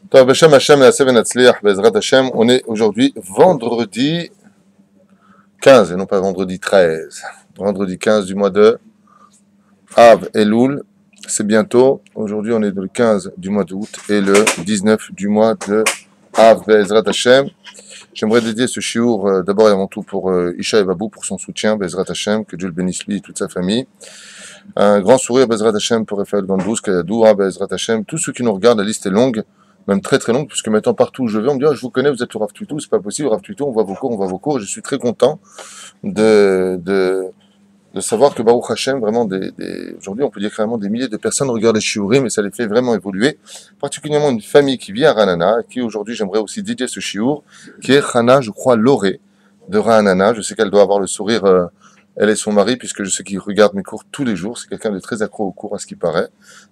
Tov Hashem Hashem Na'aseh V'Natzliach Be'ezrat Hashem. On est aujourd'hui vendredi 15 et non pas vendredi 13. Vendredi 15 du mois de Av Elul. C'est bientôt. Aujourd'hui, on est le 15 du mois d'août et le 19 du mois de Av Be'ezrat Hashem. J'aimerais dédier ce shiur d'abord et avant tout pour Isha et Babou pour son soutien, Be'ezrat Hashem, que Dieu le bénisse lui et toute sa famille. Un grand sourire, Be'ezrat Hashem, pour Raphaël Gandous, Kayadoua, Be'ezrat Hashem. Tous ceux qui nous regardent, la liste est longue, même très très longue, puisque maintenant partout où je vais, on me dit je vous connais, vous êtes au Rav Tuitou, c'est pas possible, Rav Tuitou, on voit vos cours. Je suis très content de savoir que Baruch Hashem, vraiment, aujourd'hui, on peut dire carrément des milliers de personnes regardent les shiurim, et ça les fait vraiment évoluer. Particulièrement une famille qui vit à Ra'anana, qui aujourd'hui, j'aimerais aussi dédier ce shiur, qui est Chana, je crois, Loré, de Ra'anana. Je sais qu'elle doit avoir le sourire, elle et son mari, puisque je sais qu'ils regardent mes cours tous les jours. C'est quelqu'un de très accro au cours, à ce qui paraît.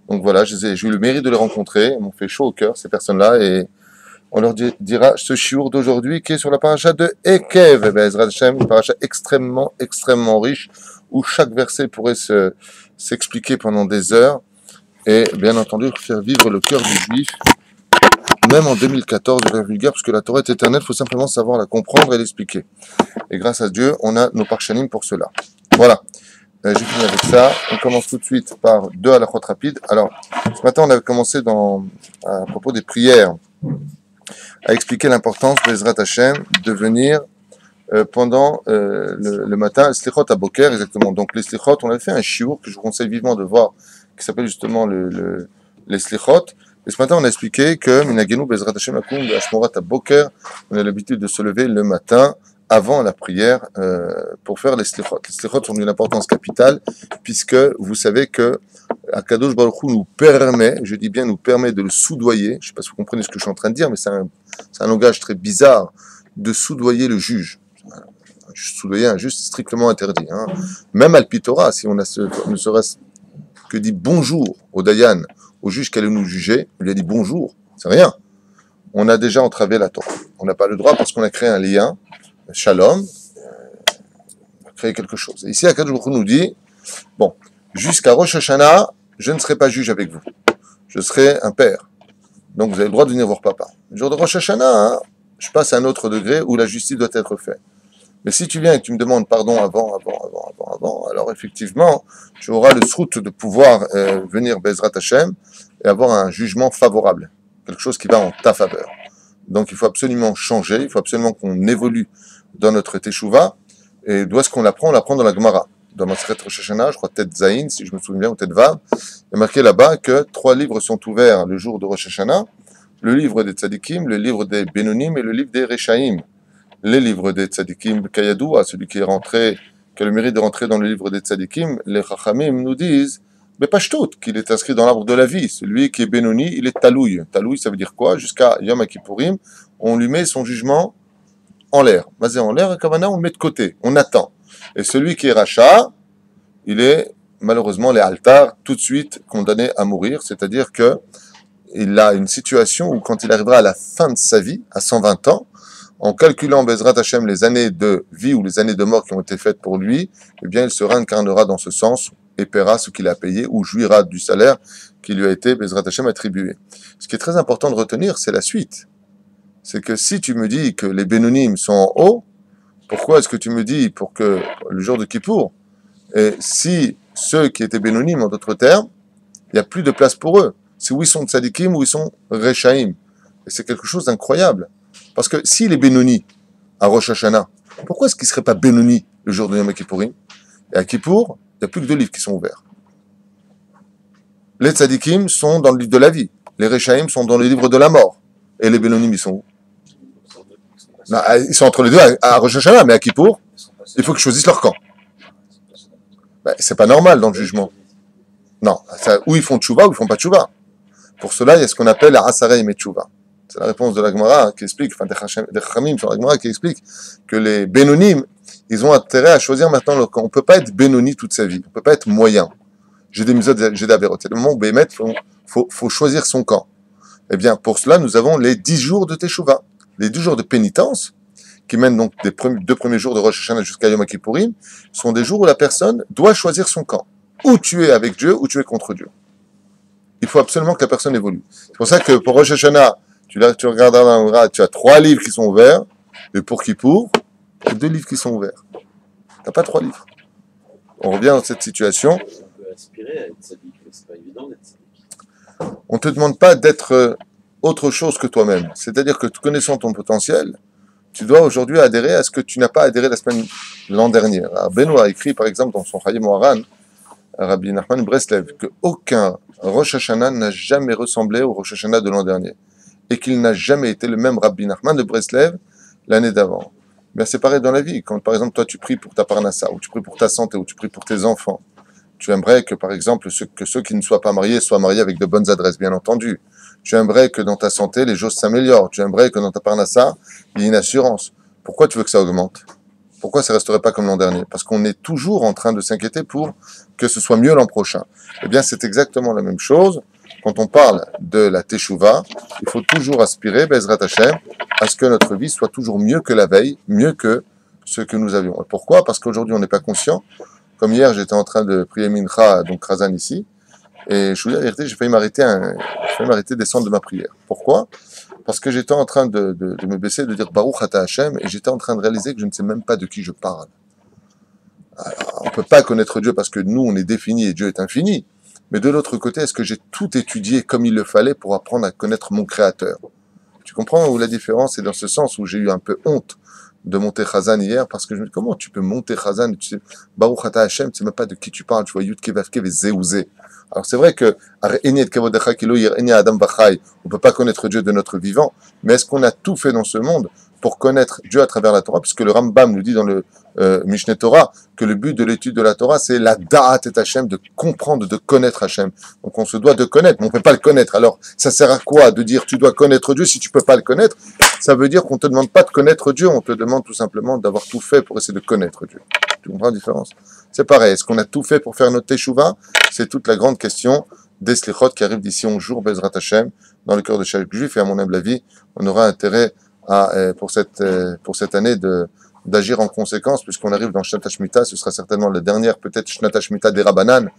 Donc voilà, j'ai eu le mérite de les rencontrer. Ils m'ont fait chaud au cœur, ces personnes-là, et on leur dira ce shiur d'aujourd'hui qui est sur la paracha de Ekev, Be'ezrat Hashem, une paracha extrêmement, extrêmement riche, où chaque verset pourrait s'expliquer pendant des heures, et bien entendu faire vivre le cœur du juif, même en 2014, de la vulgaire, parce que la Torah est éternelle, il faut simplement savoir la comprendre et l'expliquer. Et grâce à Dieu, on a nos parshanim pour cela. Voilà, j'ai fini avec ça. On commence tout de suite par deux halakhot rapides. Alors, ce matin, on avait commencé à propos des prières, à expliquer l'importance de Be'ezrat Hashem de venir pendant le matin, les slichot à Boker, exactement. Donc les slichot, on avait fait un shiur que je vous conseille vivement de voir, qui s'appelle justement les slichot. Et ce matin, on a expliqué que Minagenu Be'ezrat Hashem Akum Ashmorat à Boker, on a l'habitude de se lever le matin avant la prière pour faire les slichot. Les slichot sont d'une importance capitale, puisque vous savez que Akadosh Baruch Hu nous permet, je dis bien nous permet de le soudoyer, je ne sais pas si vous comprenez ce que je suis en train de dire, mais c'est un langage très bizarre, de soudoyer le juge. Soudoyer un juge, c'est strictement interdit. Hein. Même al Pitora, si on ne serait-ce que dit bonjour au Dayan, au juge qui allait nous juger, on lui a dit bonjour, c'est rien. On a déjà entravé la Torah. On n'a pas le droit parce qu'on a créé un lien, shalom, on a créé quelque chose. Et ici, Akadosh Baruch Hu nous dit, bon, jusqu'à Rosh Hashanah, je ne serai pas juge avec vous. Je serai un père. Donc vous avez le droit de venir voir papa. Le jour de Rosh Hashanah, hein, je passe à un autre degré où la justice doit être faite. Mais si tu viens et que tu me demandes pardon avant, alors effectivement, tu auras le srout de pouvoir venir Be'ezrat Hashem et avoir un jugement favorable, quelque chose qui va en ta faveur. Donc il faut absolument changer, il faut absolument qu'on évolue dans notre teshuva. Et d'où est-ce qu'on l'apprend? On l'apprend dans la Gemara. Dans Masechet Rosh Hashanah, je crois Tet Zayin, si je me souviens bien, ou Tet Vav, il est marqué là-bas que 3 livres sont ouverts le jour de Rosh Hashanah, le livre des Tzadikim, le livre des Benonim et le livre des Rechaim. Les livres des Tzadikim, Kayadoua, celui qui a le mérite de rentrer dans le livre des Tzadikim, les Chachamim nous disent, Bepashtout, qu'il est inscrit dans l'arbre de la vie. Celui qui est Benoni, il est Talouy. Talouy, ça veut dire quoi? Jusqu'à Yom Kippourim, on lui met son jugement en l'air. Basé en l'air, et Kavana, on le met de côté, on attend. Et celui qui est Racha, il est malheureusement les Altar, tout de suite condamné à mourir, c'est-à-dire que il a une situation où quand il arrivera à la fin de sa vie, à 120 ans, en calculant Be'ezrat Hashem les années de vie ou les années de mort qui ont été faites pour lui, eh bien il se réincarnera dans ce sens et paiera ce qu'il a payé ou jouira du salaire qui lui a été Be'ezrat Hashem attribué. Ce qui est très important de retenir, c'est la suite. C'est que si tu me dis que les Bénonim sont en haut, pourquoi est-ce que tu me dis pour que le jour de Kippour, et si ceux qui étaient Bénonim, en d'autres termes, il n'y a plus de place pour eux, c'est où ils sont Tzadikim ou ils sont Rechaim. Et c'est quelque chose d'incroyable. Parce que s'il est Benoni à Rosh Hashanah, pourquoi est-ce qu'il ne serait pas Benoni le jour de Yom Kippourim? Et à Kippour, il n'y a plus que 2 livres qui sont ouverts. Les Tzadikim sont dans le livre de la vie. Les Rechaim sont dans le livre de la mort. Et les Benonim, ils sont où? Non, ils sont entre les deux à Rosh Hashanah, mais à Kippour, il faut qu'ils choisissent leur camp. Ben, c'est pas normal dans le jugement. Non, ou ils font tchouva ou ils font pas tchouva. Pour cela, il y a ce qu'on appelle la Asarei Metchouva. C'est la réponse de la Gemara qui explique, enfin des Chachamim sur la Gemara qui explique que les Bénonim, ils ont intérêt à choisir maintenant leur camp. On ne peut pas être Bénoni toute sa vie. On ne peut pas être moyen. J'ai des misotes, j'ai des avérotes. C'est le moment où Bémet, faut choisir son camp. Eh bien, pour cela, nous avons les 10 jours de Teshuvah. Les 10 jours de pénitence, qui mènent donc des 2 premiers jours de Rosh Hashanah jusqu'à Yom Kippourim, sont des jours où la personne doit choisir son camp. Ou tu es avec Dieu, ou tu es contre Dieu. Il faut absolument que la personne évolue. C'est pour ça que pour Rosh Hashanah, Tu regardes dans la Torah, tu as 3 livres qui sont ouverts, et pour Kippour, tu as 2 livres qui sont ouverts. Tu n'as pas 3 livres. On revient dans cette situation. On peut aspirer à être sadique, mais c'est pas évident d'être sadique. On ne te demande pas d'être autre chose que toi-même. C'est-à-dire que connaissant ton potentiel, tu dois aujourd'hui adhérer à ce que tu n'as pas adhéré l'an dernier. Benoît a écrit, par exemple, dans son Chayim Moharan, Rabbi Nachman Breslev, qu'aucun Rosh Hashanah n'a jamais ressemblé au Rosh Hashanah de l'an dernier. Et qu'il n'a jamais été le même Rabbi Nachman de Breslev l'année d'avant. Bien, c'est pareil dans la vie. Quand, par exemple, toi, tu pries pour ta parnassa, ou tu pries pour ta santé, ou tu pries pour tes enfants, tu aimerais que, par exemple, ceux qui ne soient pas mariés soient mariés avec de bonnes adresses, bien entendu. Tu aimerais que dans ta santé, les choses s'améliorent. Tu aimerais que dans ta parnassa, il y ait une assurance. Pourquoi tu veux que ça augmente? Pourquoi ça ne resterait pas comme l'an dernier? Parce qu'on est toujours en train de s'inquiéter pour que ce soit mieux l'an prochain. Eh bien, c'est exactement la même chose. Quand on parle de la Teshuvah, il faut toujours aspirer, Bezrat Hashem, à ce que notre vie soit toujours mieux que la veille, mieux que ce que nous avions. Et pourquoi? Parce qu'aujourd'hui, on n'est pas conscient. Comme hier, j'étais en train de prier Mincha, donc Razan ici, et je vous dis la vérité, j'ai failli m'arrêter de descendre de ma prière. Pourquoi? Parce que j'étais en train de me baisser, de dire Baruch Ata Hashem, et j'étais en train de réaliser que je ne sais même pas de qui je parle. Alors, on ne peut pas connaître Dieu parce que nous, on est défini et Dieu est infini. Mais de l'autre côté, est-ce que j'ai tout étudié comme il le fallait pour apprendre à connaître mon Créateur? Tu comprends où la différence est dans ce sens où j'ai eu un peu honte de monter Chazan hier parce que je me dis comment tu peux monter Chazan et tu sais Baruch Ata Hashem, tu sais même pas de qui tu parles, tu vois Yud Kevavke et Zéouzé. Alors c'est vrai que on peut pas connaître Dieu de notre vivant, mais est-ce qu'on a tout fait dans ce monde pour connaître Dieu à travers la Torah, puisque le Rambam nous dit dans le Mishneh Torah que le but de l'étude de la Torah, c'est la da'at et Hashem, de comprendre, de connaître Hashem. Donc on se doit de connaître, mais on ne peut pas le connaître. Alors ça sert à quoi de dire tu dois connaître Dieu si tu peux pas le connaître? Ça veut dire qu'on te demande pas de connaître Dieu, on te demande tout simplement d'avoir tout fait pour essayer de connaître Dieu. Tu comprends la différence? C'est pareil, est-ce qu'on a tout fait pour faire notre teshuva? C'est toute la grande question des slichot qui arrivent d'ici 11 jours, Bezrat Hashem, dans le cœur de chaque juif, et à mon humble avis, on aura intérêt pour cette année d'agir en conséquence, puisqu'on arrive dans Shnat HaShmita, ce sera certainement la dernière, peut-être Shnat HaShmita des Rabbanan,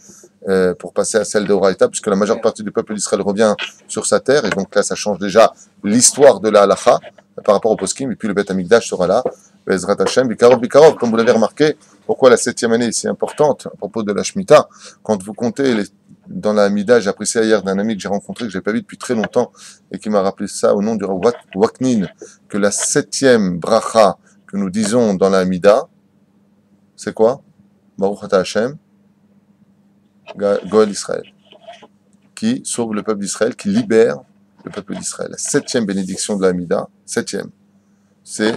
pour passer à celle de Horaïta, puisque la majeure partie du peuple d'Israël revient sur sa terre, et donc là, ça change déjà l'histoire de la halacha par rapport au poskim, et puis le Beth Amikdash sera là, Bezrat Hashem, Bikarov, comme vous l'avez remarqué. Pourquoi la 7e année est si importante à propos de la Shemitah? Quand vous comptez dans la Hamida, j'ai appris ça hier d'un ami que j'ai rencontré, que je n'ai pas vu depuis très longtemps, et qui m'a rappelé ça au nom du Rav Waknin, que la 7e bracha que nous disons dans la Hamida, c'est quoi? Baruch Ata Hashem, Goel Israël, qui sauve le peuple d'Israël, qui libère le peuple d'Israël. La 7e bénédiction de la Hamida, 7e, c'est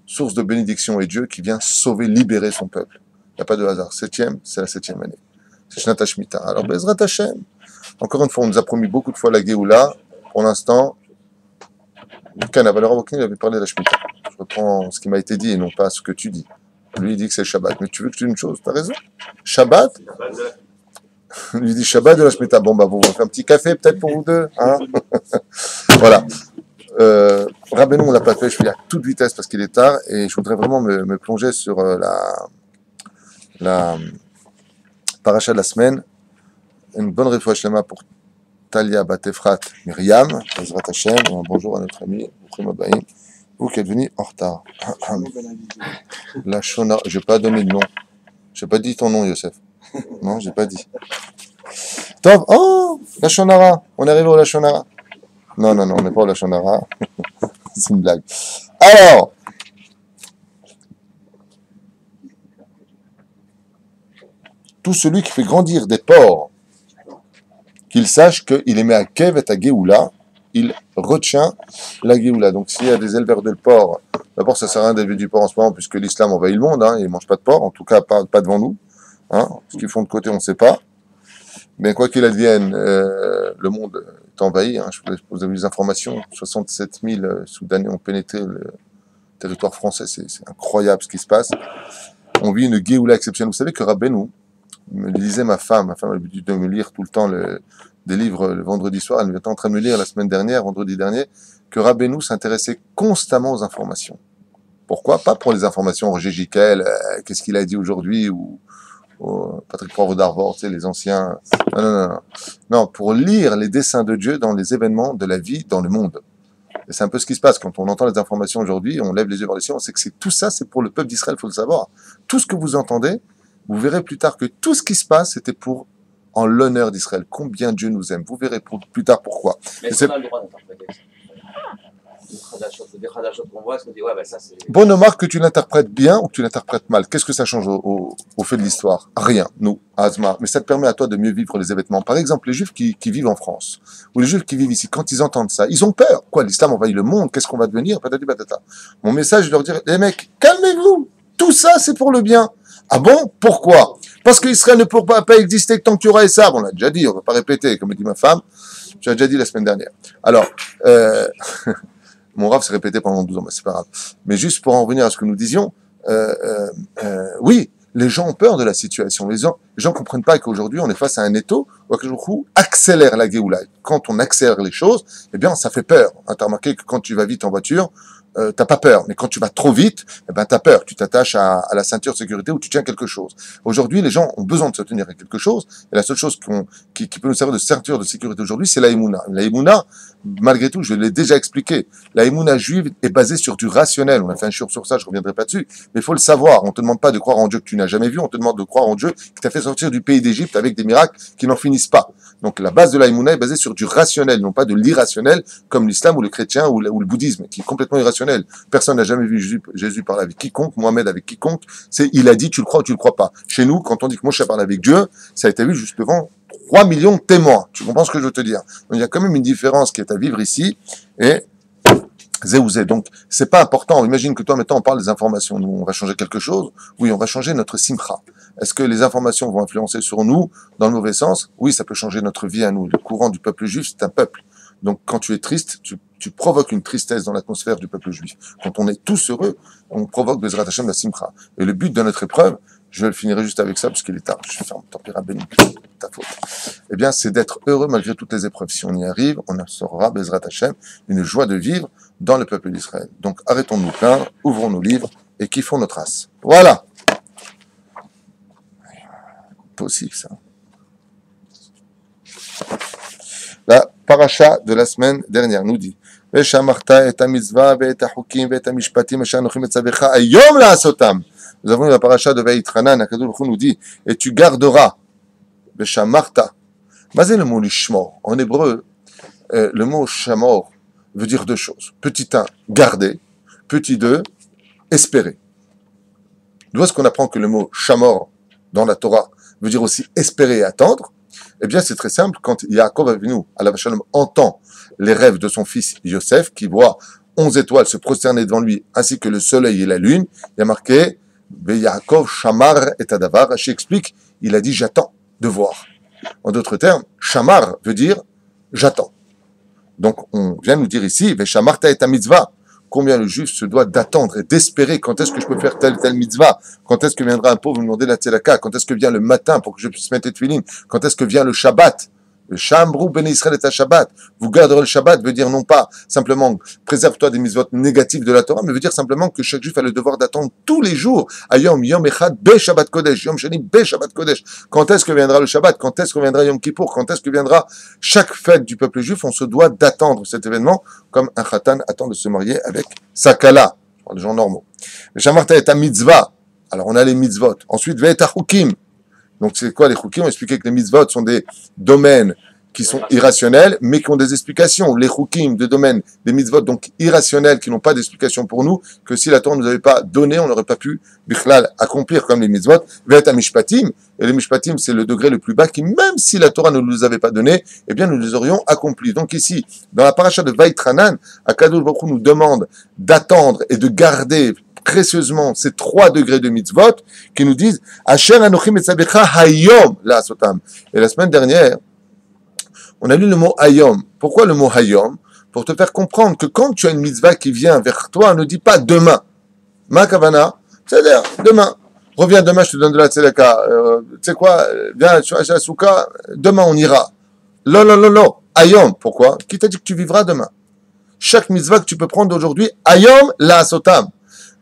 source de bénédiction et Dieu qui vient sauver, libérer son peuple. Il n'y a pas de hasard. 7e, c'est la 7e année. C'est Shnat HaShmita. Alors, Bezrat Hashem, encore une fois, on nous a promis beaucoup de fois la Géoula. Pour l'instant, Kanavaler il avait parlé de la Shemitah. Je reprends ce qui m'a été dit et non pas ce que tu dis. Lui, il dit que c'est Shabbat. Mais tu veux que je dise une chose? Tu as raison. Shabbat? Lui, il dit Shabbat de la Shemitah. Bon, bah, vous faire un petit café peut-être pour vous deux. Hein. Voilà. Rabbeinu, on l'a pas fait, je fais à toute vitesse parce qu'il est tard et je voudrais vraiment me plonger sur la paracha de la semaine. Une bonne réfoua shlema pour Talia Batefrat Myriam, Bezrat Hashem, et un bonjour à notre ami, vous qui êtes venu en retard. La Shona, je n'ai pas donné de nom. Je n'ai pas dit ton nom, Youssef. Non, je n'ai pas dit. Top, oh, la Shonara, on est arrivé au la Shonara. Non, on n'est pas au Lachon Hara. C'est une blague. Alors, tout celui qui fait grandir des porcs, qu'il sache qu'il émet à Kev et à Géoula, il retient la Géoula. Donc, s'il y a des éleveurs de porc, d'abord, ça sert à rien d'élever du porc en ce moment, puisque l'islam envahit le monde, hein, ils ne mangent pas de porc, en tout cas, pas devant nous. Hein, ce qu'ils font de côté, on ne sait pas. Mais quoi qu'il advienne, le monde est envahi. Hein, vous avez des informations. 67 000 Soudanais ont pénétré le territoire français. C'est incroyable ce qui se passe. On vit une Géoula exceptionnelle. Vous savez que Rabbeinu, me disait ma femme a l'habitude de me lire tout le temps des livres le vendredi soir. Elle était en train de me lire la semaine dernière, vendredi dernier, que Rabbeinu s'intéressait constamment aux informations. Pourquoi? Pas pour les informations Roger Giquel, qu'est-ce qu'il a dit aujourd'hui, ou Patrick Poivre d'Arvor, tu sais, les anciens. Non, pour lire les desseins de Dieu dans les événements de la vie dans le monde. Et c'est un peu ce qui se passe quand on entend les informations aujourd'hui, on lève les yeux vers les cieux, on sait que tout ça, c'est pour le peuple d'Israël, il faut le savoir. Tout ce que vous entendez, vous verrez plus tard que tout ce qui se passe, c'était pour en l'honneur d'Israël. Combien Dieu nous aime. Vous verrez plus tard pourquoi. Mais est-ce qu'on a le droit d'interpréter ça? Des Khadashot qu'on voit, est-ce qu'on dit, ouais, ben ça c'est. Bon, remarque que tu l'interprètes bien ou que tu l'interprètes mal. Qu'est-ce que ça change au fait de l'histoire? Rien, nous, à Asma. Mais ça te permet à toi de mieux vivre les événements. Par exemple, les Juifs qui vivent en France, ou les Juifs qui vivent ici, quand ils entendent ça, ils ont peur. Quoi, l'islam envahit le monde, qu'est-ce qu'on va devenir? Patati patata. Mon message, je leur dire, les mecs, calmez-vous. Tout ça, c'est pour le bien. Ah bon? Pourquoi? Parce qu'Israël ne pourra pas exister tant qu'il y aura ça. Bon, on l'a déjà dit, on ne va pas répéter, comme dit ma femme. Je l'ai déjà dit la semaine dernière. Alors, mon rave s'est répété pendant 12 ans, mais c'est pas grave. Mais juste pour en revenir à ce que nous disions, oui, les gens ont peur de la situation. Les gens comprennent pas qu'aujourd'hui, on est face à un étau où accélère la Géoula. Quand on accélère les choses, eh bien, ça fait peur. T'as remarqué que quand tu vas vite en voiture, t'as pas peur. Mais quand tu vas trop vite, eh ben, t'as peur. Tu t'attaches à la ceinture de sécurité où tu tiens quelque chose. Aujourd'hui, les gens ont besoin de se tenir à quelque chose. Et la seule chose qui peut nous servir de ceinture de sécurité aujourd'hui, c'est la Emouna. La Emouna, malgré tout, je l'ai déjà expliqué. La Emouna juive est basée sur du rationnel. On a fait un shiur sur ça, je reviendrai pas dessus. Mais il faut le savoir. On te demande pas de croire en Dieu que tu n'as jamais vu. On te demande de croire en Dieu qui t'a fait sortir du pays d'Égypte avec des miracles qui n'en finissent pas. Donc la base de la Emouna est basée sur du rationnel, non pas de l'irrationnel, comme l'islam ou le chrétien ou le bouddhisme, qui est complètement irrationnel. Personne n'a jamais vu Jésus parler avec quiconque, Mohamed avec quiconque. Il a dit, tu le crois ou tu le crois pas. Chez nous, quand on dit que Moshe parle avec Dieu, ça a été vu juste devant 3 millions de témoins. Tu comprends ce que je veux te dire? Donc il y a quand même une différence qui est à vivre ici, et zéouzé. Donc, c'est pas important. Imagine que toi, maintenant, on parle des informations. Nous, on va changer quelque chose. Oui, on va changer notre simcha. Est-ce que les informations vont influencer sur nous dans le mauvais sens? Oui, ça peut changer notre vie à nous. Le courant du peuple juif, c'est un peuple. Donc, quand tu es triste, tu provoques une tristesse dans l'atmosphère du peuple juif. Quand on est tous heureux, on provoque Bezrat Hashem la simcha. Et le but de notre épreuve, je le finirai juste avec ça, parce qu'il est tard. Je ferme, tant pis, béni, ta faute. Eh bien, c'est d'être heureux malgré toutes les épreuves. Si on y arrive, on absorbera Bezrat Hashem une joie de vivre dans le peuple d'Israël. Donc, arrêtons de nous plaindre, ouvrons nos livres et kiffons notre race. Voilà. Possible, ça. La paracha de la semaine dernière nous dit Veshamarta et mitzvah et hukim et mishpatim asher anochim etzavecha ayom la'asotam. Nous avons eu la paracha de Vaïtranan, Akadosh Baruch Hu nous dit et tu garderas Veshamarta. Mais c'est le mot lishmor. En hébreu, le mot shamor veut dire deux choses. Petit 1, garder. Petit 2, espérer. D'où est-ce qu'on apprend que le mot shamor dans la Torah veut dire aussi espérer et attendre? Eh bien, c'est très simple. Quand Yaakov Avinu, alav shalom, entend les rêves de son fils Yosef, qui voit 11 étoiles se prosterner devant lui, ainsi que le soleil et la lune, il y a marqué Yaakov Shamar et Adavar. Rashi explique, il a dit j'attends de voir. En d'autres termes, Shamar veut dire j'attends. Donc, on vient nous dire ici, Veshamarta et mitzvah. Combien le juif se doit d'attendre et d'espérer quand est-ce que je peux faire telle mitzvah, quand est-ce que viendra un pauvre me demander la tzedaka, quand est-ce que vient le matin pour que je puisse mettre les tefilines, quand est-ce que vient le Shabbat. Le Shambrou ben Israël est un Shabbat. Vous garderez le Shabbat veut dire non pas simplement préserve-toi des mitzvot négatives de la Torah, mais veut dire simplement que chaque juif a le devoir d'attendre tous les jours. Ayom Yom Echad Be Shabbat Kodesh, Yom Shani Be Shabbat Kodesh. Quand est-ce que viendra le Shabbat? Quand est-ce que viendra Yom Kippour? Quand est-ce que viendra chaque fête du peuple juif? On se doit d'attendre cet événement comme un khatan attend de se marier avec sa kala. Les gens normaux. Le Shamarta est un mitzvah. Alors on a les mitzvot. Ensuite, Ve'et hukim. Donc, c'est quoi les chukim? On expliquait que les mitzvot sont des domaines qui sont irrationnels, mais qui ont des explications. Les chukim, des domaines, des mitzvot, donc irrationnels, qui n'ont pas d'explication pour nous, que si la Torah ne nous avait pas donné, on n'aurait pas pu, bichlal, accomplir comme les mitzvot. Ve'et mishpatim. Et les mishpatim, c'est le degré le plus bas qui, même si la Torah ne nous les avait pas donnés, eh bien, nous les aurions accomplis. Donc ici, dans la paracha de Vaïtranan, Akadosh Baruch Hu nous demande d'attendre et de garder précieusement ces 3 degrés de mitzvot qui nous disent Asher anochim etzabecha hayom la'asotam. Et la semaine dernière, on a lu le mot hayom. Pourquoi le mot hayom? Pour te faire comprendre que quand tu as une mitzvah qui vient vers toi, ne dis pas demain. Ma kavana, c'est-à-dire demain. Reviens demain, je te donne de la tzedaka. Tu sais quoi? Viens, tu vas à Souka, demain on ira. Non. Hayom. Pourquoi? Qui t'a dit que tu vivras demain? Chaque mitzvah que tu peux prendre aujourd'hui, hayom la'asotam.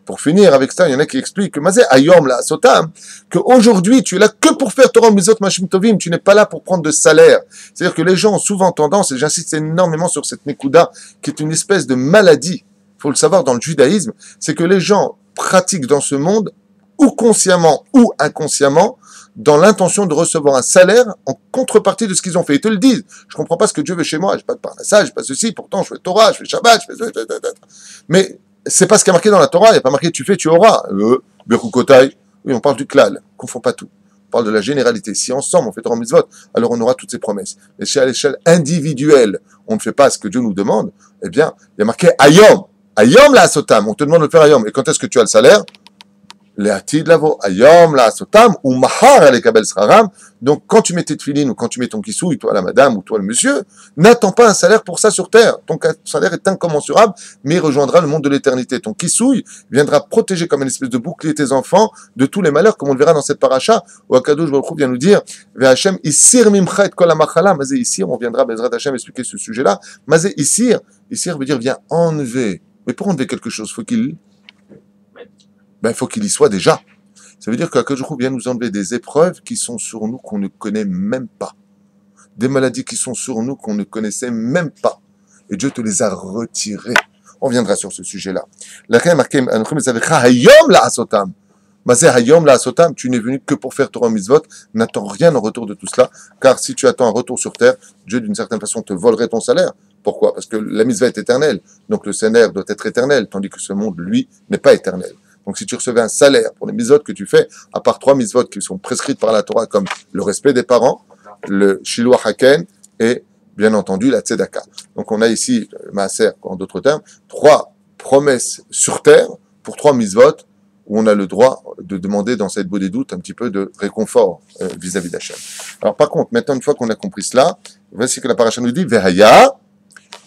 pour finir avec ça, il y en a qui expliquent que Mazé Ayom la Sotam, qu'aujourd'hui tu es là que pour faire Torah Mizot Mashim Tovim, tu n'es pas là pour prendre de salaire. C'est-à-dire que les gens ont souvent tendance, et j'insiste énormément sur cette Nekuda, qui est une espèce de maladie, il faut le savoir dans le judaïsme, c'est que les gens pratiquent dans ce monde, ou consciemment ou inconsciemment, dans l'intention de recevoir un salaire en contrepartie de ce qu'ils ont fait. Ils te le disent. Je comprends pas ce que Dieu veut chez moi. Je pas de parnassage, je pas ceci. Pourtant, je fais Torah, je fais Shabbat, je fais... Mais c'est pas ce qui est marqué dans la Torah. Il n'y a pas marqué tu fais, tu auras. Bechukotai. Oui, on parle du klal. On confond pas tout. On parle de la généralité. Si ensemble on fait Torah Mitzvot, alors on aura toutes ces promesses. Mais si à l'échelle individuelle, on ne fait pas ce que Dieu nous demande, eh bien, il y a marqué Ayom. Ayom la Sotam. On te demande de faire Ayom. Et quand est-ce que tu as le salaire? Léatid lavo, ayom la sotam, ou mahar ale kabel sraram. Donc, quand tu mets tes tefilines ou quand tu mets ton kissouille, toi la madame ou toi le monsieur, n'attends pas un salaire pour ça sur terre. Ton salaire est incommensurable, mais il rejoindra le monde de l'éternité. Ton kissouille viendra protéger comme une espèce de bouclier tes enfants de tous les malheurs, comme on le verra dans cette paracha, où Akadosh Baruch Hu vient nous dire, Ve'Hashem isir mimcha et kol hamachala, mazé isir, on viendra, Bezrat Hashem, expliquer ce sujet-là. Mazé isir veut dire viens enlever. Mais pour enlever quelque chose, faut qu'il faut qu'il y soit déjà. Ça veut dire qu'Akadosh Baruch Hu vient nous enlever des épreuves qui sont sur nous qu'on ne connaît même pas. Des maladies qui sont sur nous qu'on ne connaissait même pas. Et Dieu te les a retirées. On viendra sur ce sujet-là. La reine marquée, Hayom la asotam. Mazé Hayom la asotam, tu n'es venu que pour faire Torah Mitzvot. N'attends rien en retour de tout cela. Car si tu attends un retour sur terre, Dieu d'une certaine façon te volerait ton salaire. Pourquoi? Parce que la mitzvah est éternelle. Donc le salaire doit être éternel. Tandis que ce monde, lui, n'est pas éternel. Donc, si tu recevais un salaire pour les mitzvot que tu fais, à part 3 mitzvot qui sont prescrites par la Torah, comme le respect des parents, le shiluach haken et, bien entendu, la tzedaka. Donc, on a ici, maaser, en d'autres termes, 3 promesses sur terre pour 3 mitzvot où on a le droit de demander, dans cette beau des doutes, un petit peu de réconfort vis-à-vis d'Hachem. Alors, par contre, maintenant, une fois qu'on a compris cela, voici que la paracha nous dit, Vehaya,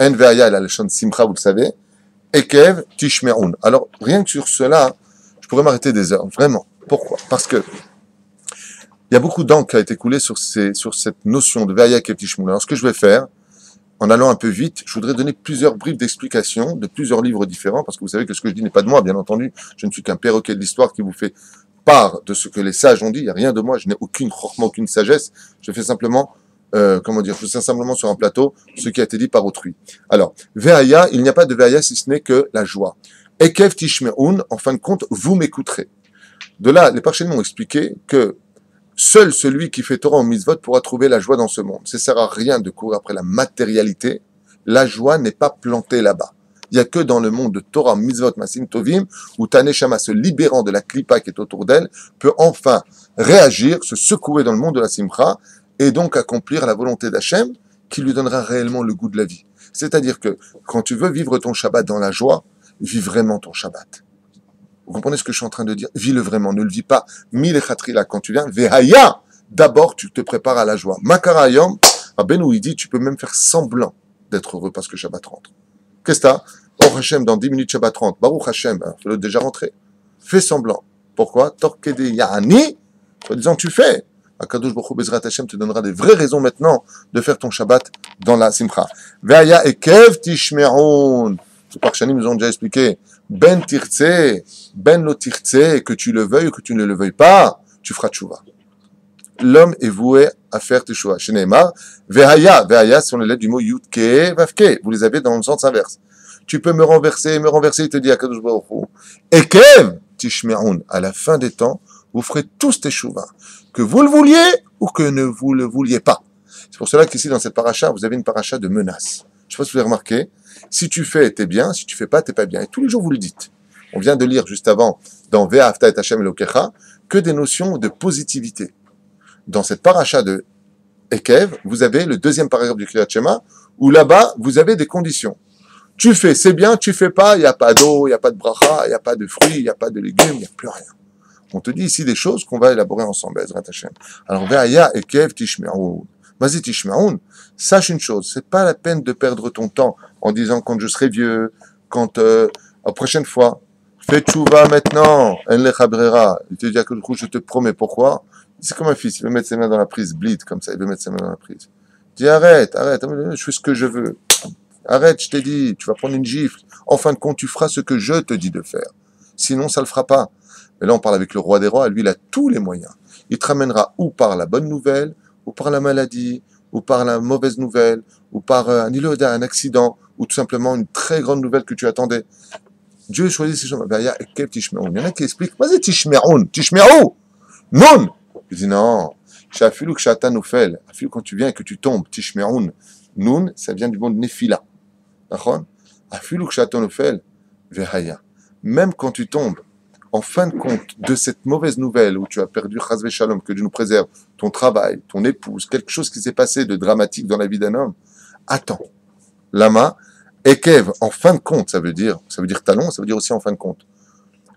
en Vehaya, la lechon simcha, vous le savez, Ekev tishme'un. Alors, rien que sur cela, je pourrais m'arrêter des heures, vraiment. Pourquoi? Parce que il y a beaucoup d'encre qui a été coulée sur cette notion de Ve'aya Ekev tishme'un. Alors, ce que je vais faire, en allant un peu vite, je voudrais donner plusieurs bribes d'explications de plusieurs livres différents, parce que vous savez que ce que je dis n'est pas de moi, bien entendu. Je ne suis qu'un perroquet de l'histoire qui vous fait part de ce que les sages ont dit. Il n'y a rien de moi, je n'ai aucune chorma, aucune sagesse. Je fais simplement je fais simplement sur un plateau ce qui a été dit par autrui. Alors, Ve'aya, il n'y a pas de Ve'aya si ce n'est que la joie. Ekev tishme'un, en fin de compte, vous m'écouterez. De là, les parchés m'ont expliqué que seul celui qui fait Torah en mitzvot pourra trouver la joie dans ce monde. Ça ne sert à rien de courir après la matérialité. La joie n'est pas plantée là-bas. Il n'y a que dans le monde de Torah, mitzvot, masim, tovim, où Taneshama, se libérant de la klipa qui est autour d'elle, peut enfin réagir, se secouer dans le monde de la simcha, et donc accomplir la volonté d'Hachem, qui lui donnera réellement le goût de la vie. C'est-à-dire que, quand tu veux vivre ton Shabbat dans la joie, vis vraiment ton Shabbat. Vous comprenez ce que je suis en train de dire? Vis-le vraiment, ne le vis pas. Mille là, quand tu viens, Vehaya, d'abord tu te prépares à la joie. Makarayom, Rabbeinu, il dit, tu peux même faire semblant d'être heureux parce que Shabbat rentre. Qu'est-ce que t'as? Oh Hachem, dans 10 minutes Shabbat rentre. Baruch Hachem, fais-le déjà rentrer. Fais semblant. Pourquoi? Torkede Yahani, en disant tu fais. Akadosh Baruch Hu Bezrat Hashem te donnera des vraies raisons maintenant de faire ton Shabbat dans la Simcha. Ve'aya ekev tishme'un. Les Parchanim nous ont déjà expliqué. Ben tirtse, ben lo tirtse, que tu le veuilles ou que tu ne le veuilles pas, tu feras tchouva. L'homme est voué à faire tchouva. Chez Neymar, ve'aya, ve'aya, ce sont les lettres du mot yutke, vavke. Vous les avez dans le sens inverse. Tu peux me renverser, il te dit Akadosh Baruch Hu. Ekev tishme'un. À la fin des temps, vous ferez tous tchouva. Que vous le vouliez ou que ne vous le vouliez pas. C'est pour cela qu'ici, dans cette paracha, vous avez une paracha de menace. Je ne sais pas si vous avez remarqué. Si tu fais, t'es bien. Si tu fais pas, t'es pas bien. Et tous les jours, vous le dites. On vient de lire juste avant, dans Ve'afta et Hashem Elokecha, que des notions de positivité. Dans cette paracha de Ekev, vous avez le deuxième paragraphe du Kriyat Shema, où là-bas, vous avez des conditions. Tu fais, c'est bien. Tu fais pas, il n'y a pas d'eau, il n'y a pas de bracha, il n'y a pas de fruits, il n'y a pas de légumes, il n'y a plus rien. On te dit ici des choses qu'on va élaborer ensemble, Ezrat Hashem. Alors, Ve'aya ekev tishme'un. Vas-y tishme'un. Sache une chose, c'est pas la peine de perdre ton temps en disant quand je serai vieux, quand, la prochaine fois, fais tchouva maintenant, en lecha brera. Il te dit à coup, je te promets, pourquoi? C'est comme un fils, il veut mettre ses mains dans la prise, bleed, comme ça, il veut mettre ses mains dans la prise. Dis arrête, je fais ce que je veux. Arrête, je t'ai dit, tu vas prendre une gifle. En fin de compte, tu feras ce que je te dis de faire. Sinon, ça ne le fera pas. Mais là, on parle avec le roi des rois. Lui, il a tous les moyens. Il te ramènera ou par la bonne nouvelle, ou par la maladie, ou par la mauvaise nouvelle, ou par un accident, ou tout simplement une très grande nouvelle que tu attendais. Dieu choisit ces choses. Il y en a qui expliquent, vas-y, Tishmeroun, Tishmerou, non. Il dit non, Shafilou Kshata Noufel, quand tu viens et que tu tombes, Tishmeroun, Nun, ça vient du mot Nefila. D'accord? Afilou Kshata Noufel, Vehaya. Même quand tu tombes, en fin de compte, de cette mauvaise nouvelle où tu as perdu Chazve Shalom, que Dieu nous préserve, ton travail, ton épouse, quelque chose qui s'est passé de dramatique dans la vie d'un homme, attends. Lama, Ekev, en fin de compte, ça veut dire talon, ça veut dire aussi en fin de compte.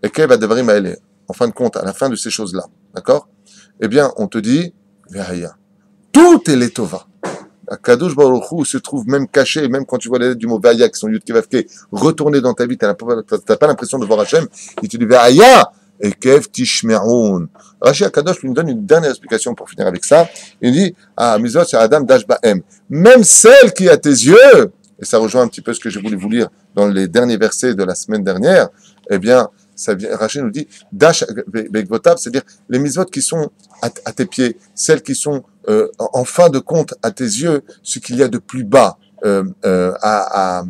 Ekev Adavarim Aele, en fin de compte, à la fin de ces choses-là, d'accord? Eh bien, on te dit, Veraya, tout est l'étova. Kadosh Baruch Hu se trouve même caché, même quand tu vois les lettres du mot Veraya qui sont Yud Kevavke retourner dans ta vie, t'as pas l'impression de voir Hachem, il te dit Veraya, Ekev Tishmeroun. Rashi Akadosh lui donne une dernière explication pour finir avec ça. Il dit, Mizot, c'est Adam Dash Ba'em. Même celle qui est à tes yeux, et ça rejoint un petit peu ce que j'ai voulu vous lire dans les derniers versets de la semaine dernière, eh bien, Rachid nous dit, Dash Begvotav, c'est-à-dire les mitzvot qui sont à tes pieds, celles qui sont en fin de compte à tes yeux, ce qu'il y a de plus bas à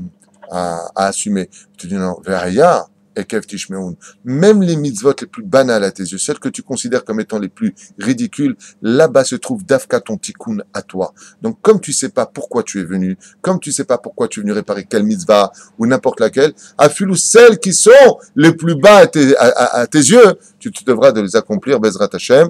assumer. Tu dis non, Veraya, Ekev Tishmeoun. Même les mitzvot les plus banales à tes yeux, celles que tu considères comme étant les plus ridicules, là-bas se trouve Dafka ton tikkun à toi. Donc, comme tu sais pas pourquoi tu es venu, comme tu sais pas pourquoi tu es venu réparer quelle mitzvah ou n'importe laquelle, affile celles qui sont les plus bas à tes yeux, tu devras de les accomplir, Bezrat Hashem,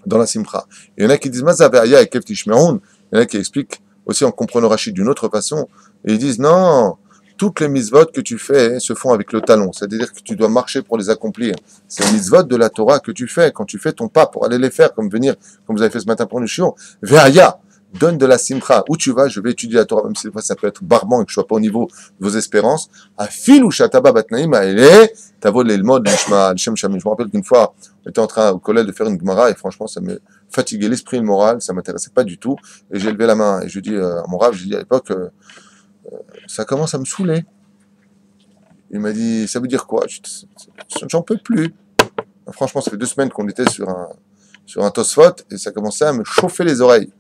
dans la Simcha. Il y en a qui disent Mazaveaya Ekev Tishmeoun. Il y en a qui expliquent aussi en comprenant Rachid d'une autre façon, et ils disent non. Toutes les mitzvot que tu fais se font avec le talon, c'est-à-dire que tu dois marcher pour les accomplir. C'est les mitzvot de la Torah que tu fais, quand tu fais ton pas pour aller les faire, comme vous avez fait ce matin pour le shiur. Ve'aya, donne de la simcha. Où tu vas, je vais étudier la Torah, même si des fois ça peut être barbant et que je ne sois pas au niveau de vos espérances. Afil ou shataba batnaim aele, tavo l'elmod l'ishma l'shem shamim. Je me rappelle qu'une fois, on était en train au collège de faire une gemara et franchement, ça me fatiguait l'esprit et le moral, ça m'intéressait pas du tout. Et j'ai levé la main et je dis à mon rav, j'ai dit à l'époque, ça commence à me saouler. Il m'a dit, ça veut dire quoi? J'en peux plus. Franchement, ça fait 2 semaines qu'on était sur un Tosfot et ça commençait à me chauffer les oreilles.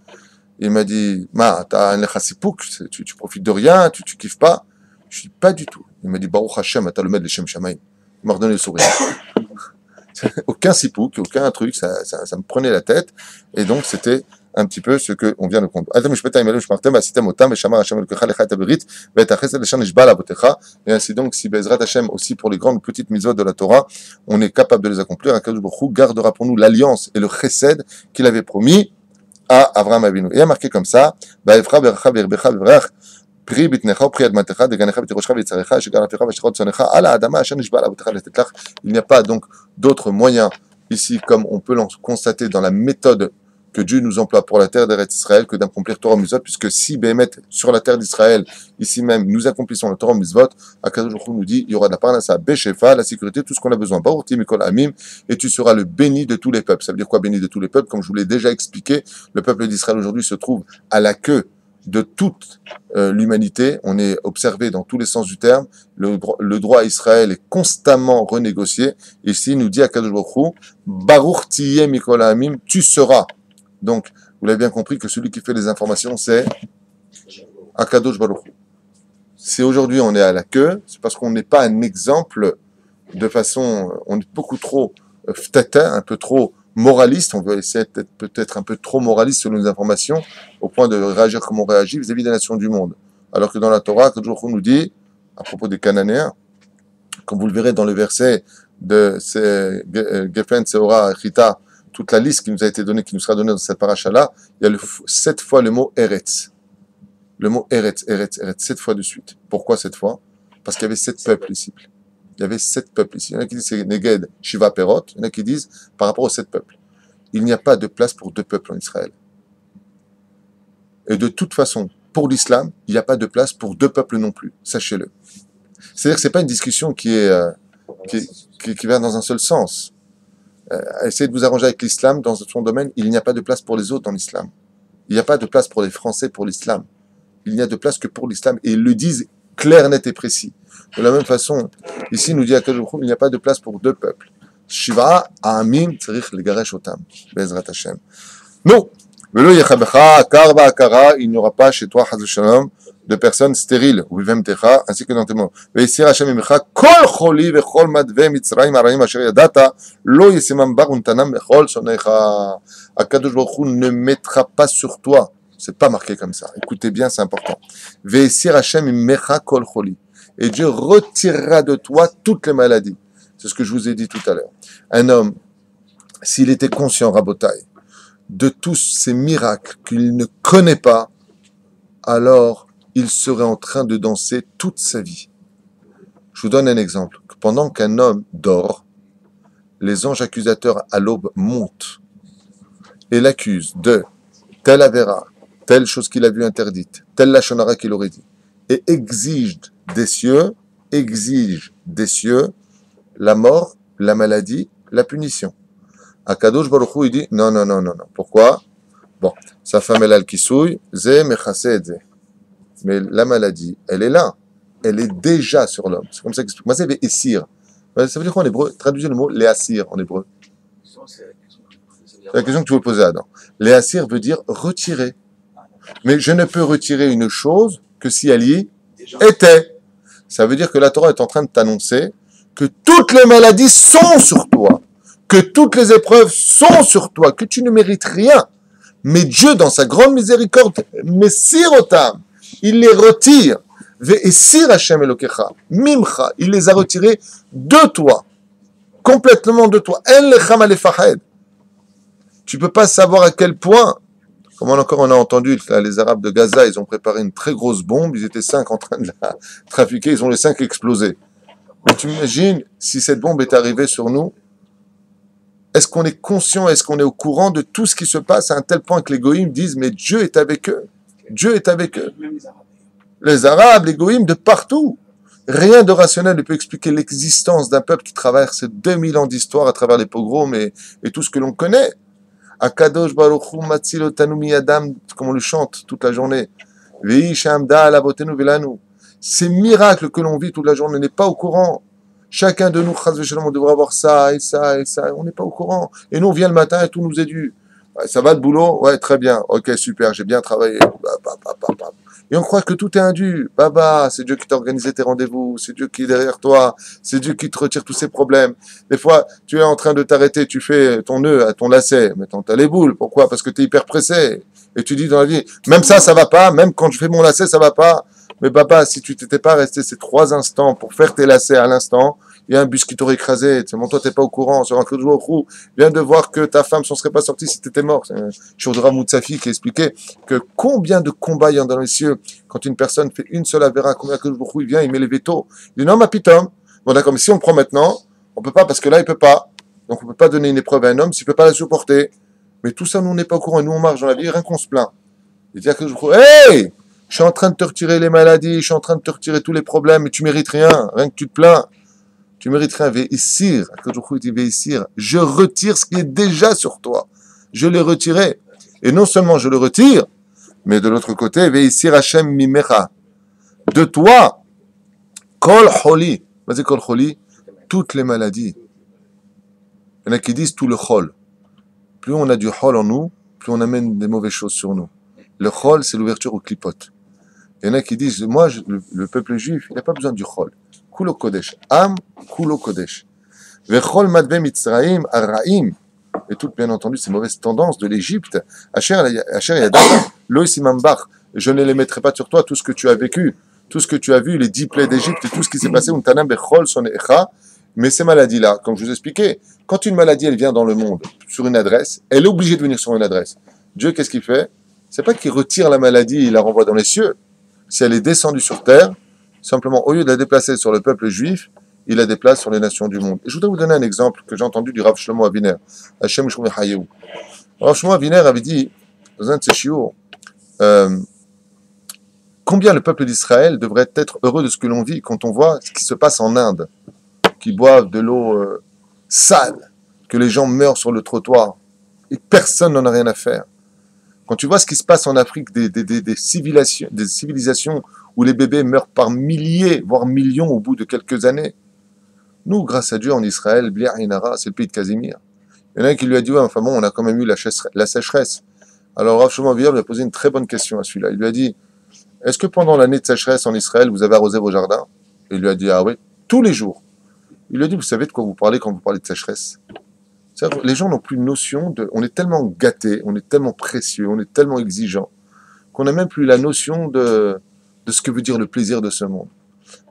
Il m'a dit, t'as un lechassipouk, tu profites de rien, tu kiffes pas. Je dis, pas du tout. Il m'a dit, Baruch Hashem, t'as le maître de Shem Shamaim. Il m'a redonné le sourire. Aucun sipouk, aucun truc, ça me prenait la tête. Et donc, c'était un petit peu ce qu'on vient de comprendre. Et ainsi donc, si Bezrat Hashem aussi pour les grandes petites mitzvot de la Torah, on est capable de les accomplir, Akadosh Baruch Hu gardera pour nous l'alliance et le chesed qu'il avait promis à Avraham Avinu. Et il y a marqué comme ça, il n'y a pas donc d'autre moyen ici, comme on peut le constater dans la méthode que Dieu nous emploie pour la terre d'Eretz Israël, que d'accomplir Torah Mitzvot, puisque si Béhémet, sur la terre d'Israël, ici même, nous accomplissons la Torah Mitzvot, Akadosh Baruch Hu nous dit, il y aura de la parnassa, Beshefa, la sécurité, tout ce qu'on a besoin, Baruch Mikol Amim, et tu seras le béni de tous les peuples. Ça veut dire quoi, béni de tous les peuples? Comme je vous l'ai déjà expliqué, le peuple d'Israël aujourd'hui se trouve à la queue de toute l'humanité. On est observé dans tous les sens du terme. Le droit à Israël est constamment renégocié. Ici, il nous dit Akadosh Baruch Hu, Baruch Tiyeh Mikol Amim, tu seras. Donc, vous l'avez bien compris que celui qui fait les informations, c'est Akadosh Baruch Hu. Si aujourd'hui on est à la queue, c'est parce qu'on n'est pas un exemple de façon, on est beaucoup trop ftata, un peu trop moraliste, on veut essayer d'être peut-être un peu trop moraliste sur nos informations, au point de réagir comme on réagit vis-à-vis des nations du monde. Alors que dans la Torah, Akadosh Baruch Hu nous dit, à propos des Cananéens, comme vous le verrez dans le verset de Gefen, Seora, Chita, toute la liste qui nous a été donnée, qui nous sera donnée dans cette paracha-là, il y a 7 fois le mot Eretz. Le mot Eretz, 7 fois de suite. Pourquoi 7 fois? Parce qu'il y avait 7 peuples ici. Il y avait 7 peuples ici. Il y en a qui disent c'est Neged, Shiva, Perot. Il y en a qui disent par rapport aux 7 peuples. Il n'y a pas de place pour 2 peuples en Israël. Et de toute façon, pour l'islam, il n'y a pas de place pour 2 peuples non plus. Sachez-le. C'est-à-dire que ce n'est pas une discussion qui va dans un seul sens. Essayez de vous arranger avec l'islam dans son domaine. Il n'y a pas de place pour les autres dans l'islam. Il n'y a pas de place pour les Français pour l'islam. Il n'y a de place que pour l'islam. Et ils le disent clair, net et précis. De la même façon, ici nous dit Akadosh Baruch Hu, il n'y a pas de place pour deux peuples. Shiva, Amim, Tzarich, Legaresh Otam, Bezrat Hashem. Non, Velo Yechabecha, Akar Akara, il n'y aura pas chez toi, Chaz Shalom, de personnes stériles, ou vivem techa, ainsi que dans tes mots. Veisir Hashem imecha, kol choli vechol madve mitzrayim araim asher yadata, lo yesemam bar untanam vechol sonecha. Akadosh Baruch Hu ne mettra pas sur toi. C'est pas marqué comme ça. Écoutez bien, c'est important. Veisir Hashem imecha kol choli. Et Dieu retirera de toi toutes les maladies. C'est ce que je vous ai dit tout à l'heure. Un homme, s'il était conscient, Rabotai, de tous ces miracles qu'il ne connaît pas, alors il serait en train de danser toute sa vie. Je vous donne un exemple. Pendant qu'un homme dort, les anges accusateurs à l'aube montent et l'accusent de telle avéra, telle chose qu'il a vue interdite, telle lachonara qu'il aurait dit, et exigent des cieux la mort, la maladie, la punition. Akadosh Baruch Hu, il dit non. Pourquoi? Bon, sa femme elle a le kisouille, zé mechasé zé. Mais la maladie, elle est là. Elle est déjà sur l'homme. C'est comme ça qu'il explique. Moi, c'est Essir. Ça veut dire quoi en hébreu? Traduisez le mot Léasir en hébreu. C'est la question que tu veux poser à Adam. Léasir veut dire retirer. Mais je ne peux retirer une chose que si elle y était. Ça veut dire que la Torah est en train de t'annoncer que toutes les maladies sont sur toi, que toutes les épreuves sont sur toi, que tu ne mérites rien. Mais Dieu, dans sa grande miséricorde, Messir Otam, il les retire. Ve'esir Hashem Elokecha, Mimcha, il les a retirés de toi, complètement de toi. En lechem alefahed. Tu peux pas savoir à quel point, comme encore on a entendu, là, les Arabes de Gaza, ils ont préparé une très grosse bombe, ils étaient 5 en train de la trafiquer, ils ont les 5 explosés. Mais tu imagines, si cette bombe est arrivée sur nous, est-ce qu'on est conscient, est-ce qu'on est au courant de tout ce qui se passe à un tel point que les goïms disent, mais Dieu est avec eux. Dieu est avec eux. Les Arabes, les goïms, de partout. Rien de rationnel ne peut expliquer l'existence d'un peuple qui traverse 2000 ans d'histoire à travers les pogroms et tout ce que l'on connaît. Akadosh Baruch Hu Matzil Otanu Miyadam, comme on le chante toute la journée. Ve'i Shamda Alavotenu Velanu. Ces miracles que l'on vit toute la journée, on n'est pas au courant. Chacun de nous, on devrait avoir ça et ça et ça. On n'est pas au courant. Et nous, on vient le matin et tout nous est dû. Ouais, ça va le boulot? Ouais, très bien. Ok, super, j'ai bien travaillé. Et on croit que tout est indu. Baba, c'est Dieu qui t'a organisé tes rendez-vous. C'est Dieu qui est derrière toi. C'est Dieu qui te retire tous ces problèmes. Des fois, tu es en train de t'arrêter. Tu fais ton nœud à ton lacet. Mais t'as les boules. Pourquoi? Parce que tu es hyper pressé. Et tu dis dans la vie, même ça va pas. Même quand je fais mon lacet, ça va pas. Mais papa, si tu t'étais pas resté ces 3 instants pour faire tes lacets à l'instant, il y a un bus qui t'aurait écrasé. Bon, toi, t'es pas au courant. Sur un coup de jour, viens de voir que ta femme s'en serait pas sortie si t'étais mort. C'est Chaudra Moutsafi qui expliquait que combien de combats il y a dans les cieux quand une personne fait une seule avéra, combien que il vient, il met les vétos. Il dit non, ma pitom. Bon, d'accord, mais si on le prend maintenant, on peut pas parce que là, il peut pas. Donc, on peut pas donner une épreuve à un homme s'il peut pas la supporter. Mais tout ça, nous, on n'est pas au courant. Nous, on marche dans la vie, rien qu'on se plaint. Il dit que hey! Je suis en train de te retirer les maladies, je suis en train de te retirer tous les problèmes, mais tu mérites rien que tu te plains. Tu mérites rien. Ve'issir, je retire ce qui est déjà sur toi. Je l'ai retiré. Et non seulement je le retire, mais de l'autre côté, ve'issir Hashem mimecha. De toi, kol choli. Vas-y, kol choli, toutes les maladies. Il y en a qui disent tout le chol. Plus on a du chol en nous, plus on amène des mauvaises choses sur nous. Le chol, c'est l'ouverture au clipote. Il y en a qui disent, moi, le peuple juif, il n'a pas besoin du chol. Kulo kodesh. Am, kulo kodesh. Vechol madve mitzraim araim. Et toutes, bien entendu, ces mauvaises tendances de l'Égypte. Asher yadam, lo isimambach. Je ne les mettrai pas sur toi, tout ce que tu as vécu, tout ce que tu as vu, les 10 plaies d'Égypte et tout ce qui s'est passé. Untanam bechol son echa. Mais ces maladies-là, comme je vous expliquais, quand une maladie, elle vient dans le monde, sur une adresse, elle est obligée de venir sur une adresse. Dieu, qu'est-ce qu'il fait? C'est pas qu'il retire la maladie, il la renvoie dans les cieux. Si elle est descendue sur terre, simplement, au lieu de la déplacer sur le peuple juif, il la déplace sur les nations du monde. Et je voudrais vous donner un exemple que j'ai entendu du Rav Shlomo Aviner. Hashem Shlomo Hayeu. Rav Shlomo Aviner avait dit, dans un de ses chiours, combien le peuple d'Israël devrait être heureux de ce que l'on vit quand on voit ce qui se passe en Inde, qui boivent de l'eau sale, que les gens meurent sur le trottoir, et personne n'en a rien à faire. Quand tu vois ce qui se passe en Afrique, des civilisations où les bébés meurent par milliers, voire millions au bout de quelques années. Nous, grâce à Dieu, en Israël, Bli Ainara, c'est le pays de Casimir. Il y en a un qui lui a dit, ouais, enfin bon, on a quand même eu la sécheresse. Alors Rav Shlomo Aviv lui a posé une très bonne question à celui-là. Il lui a dit, est-ce que pendant l'année de sécheresse en Israël, vous avez arrosé vos jardins? Et il lui a dit, ah oui, tous les jours. Il lui a dit, vous savez de quoi vous parlez quand vous parlez de sécheresse? Les gens n'ont plus de notion de... On est tellement gâtés, on est tellement précieux, on est tellement exigeants, qu'on n'a même plus la notion de ce que veut dire le plaisir de ce monde.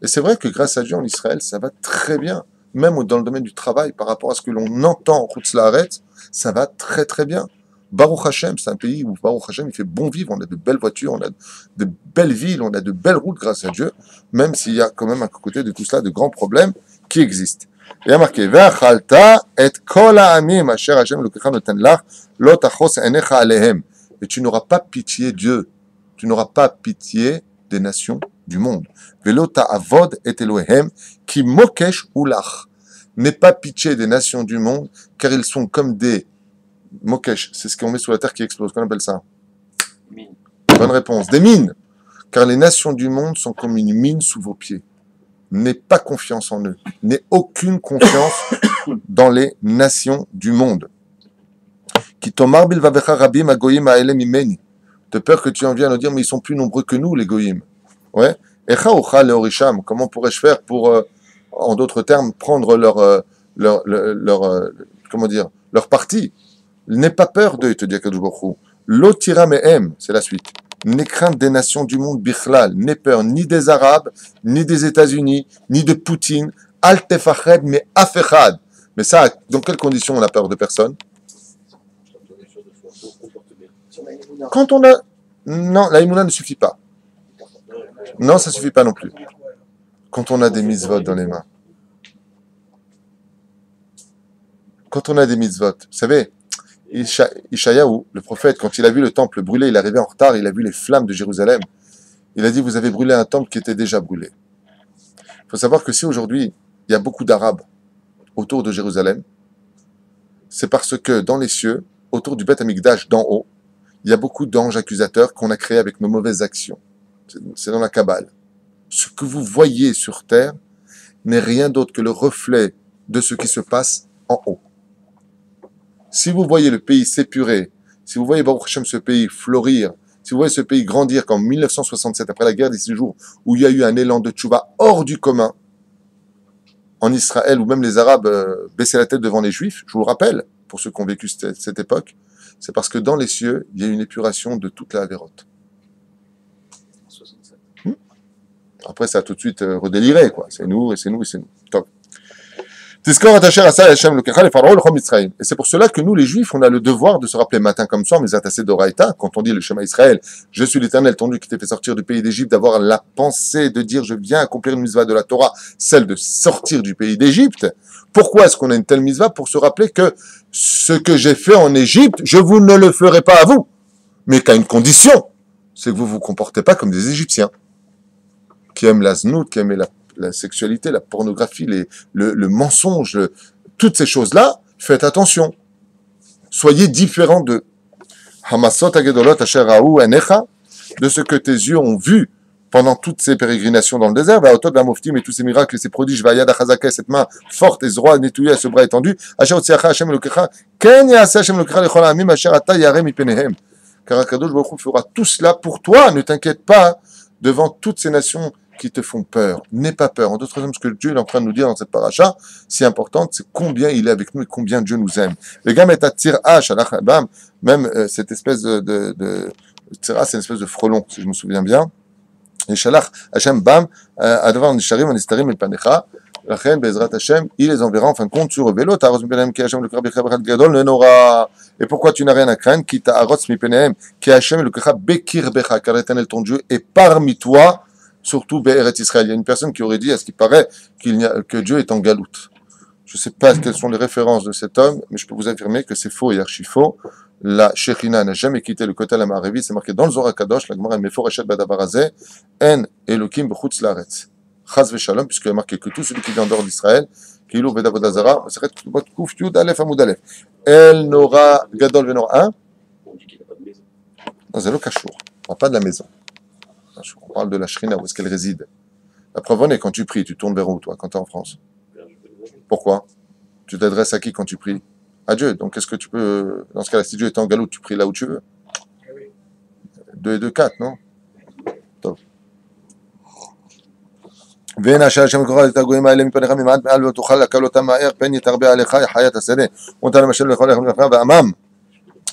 Et c'est vrai que grâce à Dieu en Israël, ça va très bien. Même dans le domaine du travail, par rapport à ce que l'on entend en Chutz La'aretz, ça va très très bien. Baruch Hashem, c'est un pays où Baruch Hashem, il fait bon vivre, on a de belles voitures, on a de belles villes, on a de belles routes grâce à Dieu, même s'il y a quand même à côté de tout cela de grands problèmes qui existent. Il y a marqué, Ve'achalta et kol ha'amim asher Hashem lokecha noten lach, lo tachos einecha alehem. Et tu n'auras pas pitié, Dieu, tu n'auras pas pitié des nations du monde. Velo ta'avod et Elohem, ki mokesh ulach. N'aie pas pitié des nations du monde, car ils sont comme des mokesh, c'est ce qu'on met sous la terre qui explose. Qu'on appelle ça? Mine. Bonne réponse. Des mines. Car les nations du monde sont comme une mine sous vos pieds. N'aie pas confiance en eux. N'aie aucune confiance dans les nations du monde. Qui tomar bilvavecha rabim agoyim ha'elem imeni. De peur que tu en viennes à dire, mais ils sont plus nombreux que nous, les goyim. Ouais. Echa ocha leorisham. Comment pourrais-je faire pour, en d'autres termes, prendre comment dire, leur parti? N'aie pas peur d'eux, te dit Akadosh Baruch Hu. L'otira mehem, c'est la suite. N'aie crainte des nations du monde bichlal. N'aie peur ni des Arabes, ni des États-Unis, ni de Poutine. Al tefached, mais afechad. Mais ça, dans quelles conditions on a peur de personne? Quand on a... Non, la Imouna ne suffit pas. Non, ça ne suffit pas non plus. Quand on a des mitzvot dans les mains. Quand on a des mitzvot. Vous savez, Ishayahu, le prophète, quand il a vu le temple brûlé, il est arrivé en retard, il a vu les flammes de Jérusalem. Il a dit, vous avez brûlé un temple qui était déjà brûlé. Il faut savoir que si aujourd'hui, il y a beaucoup d'Arabes autour de Jérusalem, c'est parce que dans les cieux, autour du Beth Amikdash d'en haut, il y a beaucoup d'anges accusateurs qu'on a créés avec nos mauvaises actions. C'est dans la Kabbale. Ce que vous voyez sur terre n'est rien d'autre que le reflet de ce qui se passe en haut. Si vous voyez le pays s'épurer, si vous voyez Baruch Hashem ce pays fleurir, si vous voyez ce pays grandir comme 1967, après la guerre des 6 jours, où il y a eu un élan de tchouva hors du commun, en Israël, où même les Arabes baissaient la tête devant les Juifs, je vous le rappelle, pour ceux qui ont vécu cette époque, c'est parce que dans les cieux, il y a une épuration de toute la Avérote. 67. Après, ça a tout de suite redéliré, quoi. C'est nous, et c'est nous, et c'est nous. Top. Et c'est pour cela que nous, les Juifs, on a le devoir de se rappeler matin comme soir, mais attassés d'Oraïta, quand on dit le Shema Israël, je suis l'Éternel, ton Dieu qui t'ai fait sortir du pays d'Égypte, d'avoir la pensée de dire, je viens accomplir une mitzvah de la Torah, celle de sortir du pays d'Égypte. Pourquoi est-ce qu'on a une telle mitzvah? Pour se rappeler que ce que j'ai fait en Égypte, je vous ne le ferai pas à vous. Mais qu'à une condition, c'est que vous vous comportez pas comme des Égyptiens, qui aiment la znout, qui aiment la sexualité, la pornographie, le mensonge, toutes ces choses-là, faites attention. Soyez différents de Hamasot Agedolot Asher Raou Enecha, de ce que tes yeux ont vu pendant toutes ces pérégrinations dans le désert, Vaotod Vamoftim et tous ces miracles et ces prodiges, Vayad Achazaka, cette main forte et ce roi nettoyé, ce bras étendu, Asher Otziacha Hashem Elokecha, Ken Yaseh Hashem Elokecha Lechol Ha'amim Asher Ata Yarem Ipenehem. Car Akadosh Baruch Hu fera tout cela pour toi, ne t'inquiète pas devant toutes ces nations qui te font peur. N'aie pas peur. En d'autres termes, ce que Dieu est en train de nous dire dans cette paracha, si importante, c'est combien il est avec nous et combien Dieu nous aime. Le gars met à tira bam, même cette espèce de tira, c'est une espèce de frelon, si je me souviens bien. Et shalach Hashem bam, adavar nisharim anistarim el panecha. Lachen bezrat Hashem, il les enverra en fin de compte sur le vélo. Taros mipenem ki Hashem le krab bechad gadol le nora. Et pourquoi tu n'as rien à craindre? Qui ta'aros mipenem ki Hashem le krab bekir becha, car l'Éternel ton Dieu est parmi toi. Surtout Be'eret Israël. Il y a une personne qui aurait dit, à ce qui paraît, que Dieu est en galoute. Je ne sais pas quelles sont les références de cet homme, mais je peux vous affirmer que c'est faux et archi faux. La Shekhinah n'a jamais quitté le Kotel Amaravi. C'est marqué dans le Zohar Kadosh, la Gemara Meforachet Badabarazé, En Elokim B'chutz Laaretz. Chaz v'shalom, puisqu'il y a marqué que tout celui qui vient en dehors d'Israël, Kilou Bedavodazara, c'est Kouf Yud Aleph Amoud Aleph. El Nora Gadol Venora 1. On dit qu'il n'a pas de maison. Non, c'est le cachour. On parle pas de la maison. On parle de la shrina, où est-ce qu'elle réside. La preuve en est, quand tu pries, tu tournes vers où, toi, quand tu es en France? Pourquoi? Tu t'adresses à qui quand tu pries? À Dieu. Donc, est-ce que tu peux, dans ce cas-là, si Dieu est en galoute, tu pries là où tu veux? 2 et 2, 4, non? Top. ואין השעה שמקורה את הגויים האלה מפניך ממעט מעל ותוכל לקל אותם מהר פן יתרבה עליך חיית השדה ונתן למשל לכל יחד ועמם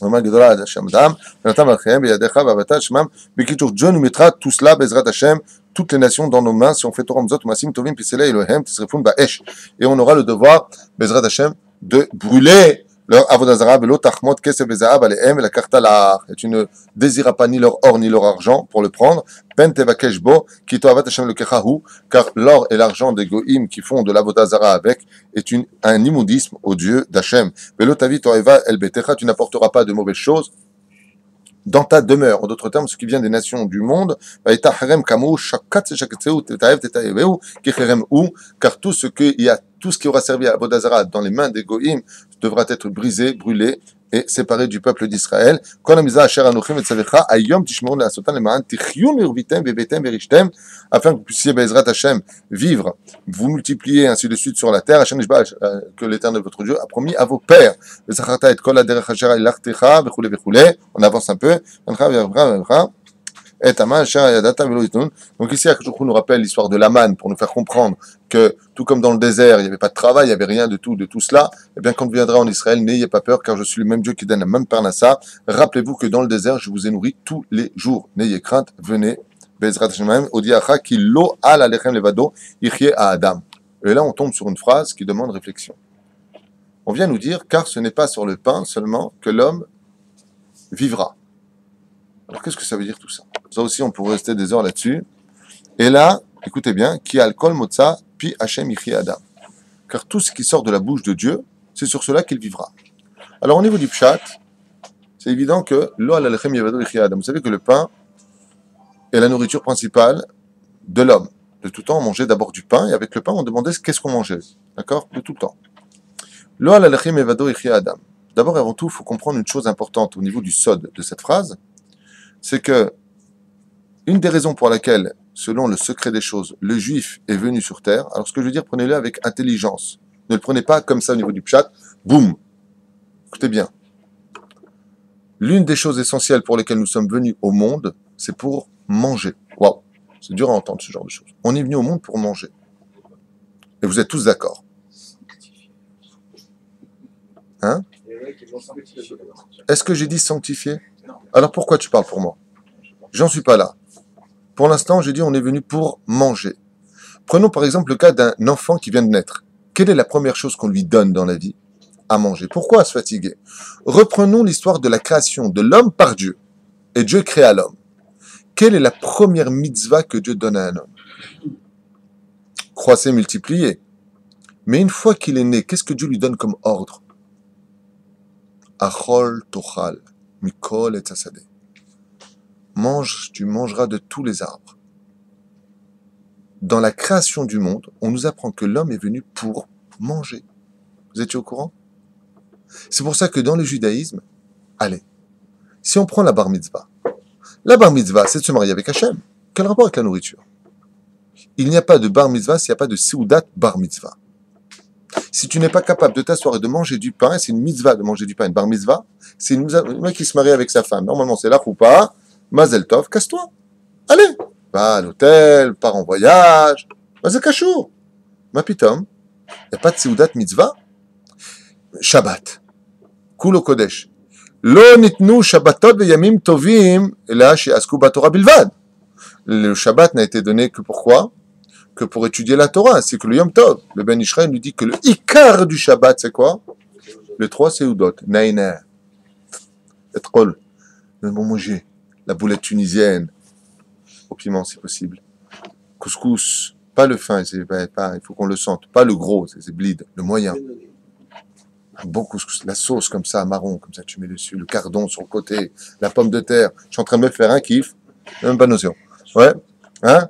ואמר גדולה עד השם דם ונתן מלכיהם בידיך ועבדת שמם בקיצור ג'ון ומתך tout cela בעזרת השם toutes les nations dans nos mains si on fait Torah Mzot Masim Tovim Pisele Elohem Tisrefun Ba'esh et on aura le devoir בעזרת השם de brûler leur avodazara velo tachmot kesef vezahav alehem la kartala et tu ne désiras pas ni leur or ni leur argent pour le prendre pen tevakesh bo ki toavat Hashem le kechahu car l'or et l'argent des goïm qui font de l'avodazara avec est un immondisme au Dieu d'Hashem velo tavi toeva el betecha tu n'apporteras pas de mauvaises choses dans ta demeure. En d'autres termes, ce qui vient des nations du monde, car tout ce qui aura servi à Avodazara dans les mains des Goïm devra être brisé, brûlé et séparé du peuple d'Israël. Afin que vous puissiez, Bezrat Hashem, vivre, vous multiplier ainsi de suite sur la terre, que l'Éternel votre Dieu a promis à vos pères. On avance un peu. Donc ici, Akadosh nous rappelle l'histoire de Laman pour nous faire comprendre que tout comme dans le désert, il n'y avait pas de travail, il n'y avait rien de tout cela, et bien quand vous viendrez en Israël, n'ayez pas peur car je suis le même Dieu qui donne la même parnassa. Rappelez-vous que dans le désert, je vous ai nourri tous les jours. N'ayez crainte, venez. Bezrat Hashem, Odiacha ki lo al alechem levado yichye à Adam. Et là, on tombe sur une phrase qui demande réflexion. On vient nous dire, car ce n'est pas sur le pain seulement que l'homme vivra. Alors qu'est-ce que ça veut dire tout ça? Ça aussi, on pourrait rester des heures là-dessus. Et là, écoutez bien, ki al kol motza pi Hashem yichye Adam. Car tout ce qui sort de la bouche de Dieu, c'est sur cela qu'il vivra. Alors au niveau du pshat, c'est évident que lo al alechem levado yichye Adam. Vous savez que le pain est la nourriture principale de l'homme. De tout temps, on mangeait d'abord du pain, et avec le pain, on demandait qu'est-ce qu'on mangeait. D'accord? De tout le temps. Lo al alechem levado yichye Adam. D'abord et avant tout, il faut comprendre une chose importante au niveau du sod de cette phrase, c'est que une des raisons pour laquelle, selon le secret des choses, le juif est venu sur terre, alors ce que je veux dire, prenez-le avec intelligence. Ne le prenez pas comme ça au niveau du pshat, boum. Écoutez bien. L'une des choses essentielles pour lesquelles nous sommes venus au monde, c'est pour manger. Waouh, c'est dur à entendre ce genre de choses. On est venu au monde pour manger. Et vous êtes tous d'accord. Hein? Est-ce que j'ai dit sanctifié? Alors pourquoi tu parles pour moi? J'en suis pas là. Pour l'instant, j'ai dit on est venu pour manger. Prenons par exemple le cas d'un enfant qui vient de naître. Quelle est la première chose qu'on lui donne dans la vie? À manger. Pourquoi se fatiguer? Reprenons l'histoire de la création de l'homme par Dieu. Et Dieu créa l'homme. Quelle est la première mitzvah que Dieu donne à un homme? Croissez, multipliez. Mais une fois qu'il est né, qu'est-ce que Dieu lui donne comme ordre? Achol tochal, mikol et tzassadeh. Mange, tu mangeras de tous les arbres. Dans la création du monde, on nous apprend que l'homme est venu pour manger. Vous étiez au courant? C'est pour ça que dans le judaïsme, allez, si on prend la bar mitzvah c'est de se marier avec Hachem. Quel rapport avec la nourriture? Il n'y a pas de bar mitzvah s'il n'y a pas de seudat bar mitzvah. Si tu n'es pas capable de t'asseoir et de manger du pain, c'est une mitzvah de manger du pain, une bar mitzvah, c'est une mec qui se marie avec sa femme. Normalement, c'est la choupa, mazel tov, casse-toi. Allez, va à l'hôtel, pars en voyage, vas-y cachour. Ma pitom, il n'y a pas de seudat mitzvah. Shabbat, kulo kodesh. Lo nitnu shabbatot veyamim tovim la she'asku batorah bilvad. Le Shabbat n'a été donné que pourquoi? Que pour étudier la Torah, ainsi que le Yom Tov. Le Ben Ishraï nous dit que le Ikar du Shabbat, c'est quoi? Les 3 Seudot. Naïna, Etrol, le bon manger, la boulette tunisienne, au piment si possible. Couscous, pas le fin, il faut qu'on le sente. Pas le gros, c'est blide, le moyen. Un bon couscous, la sauce comme ça, marron, comme ça tu mets dessus, le cardon sur le côté, la pomme de terre. Je suis en train de me faire un kiff, même pas notion. Ouais, hein?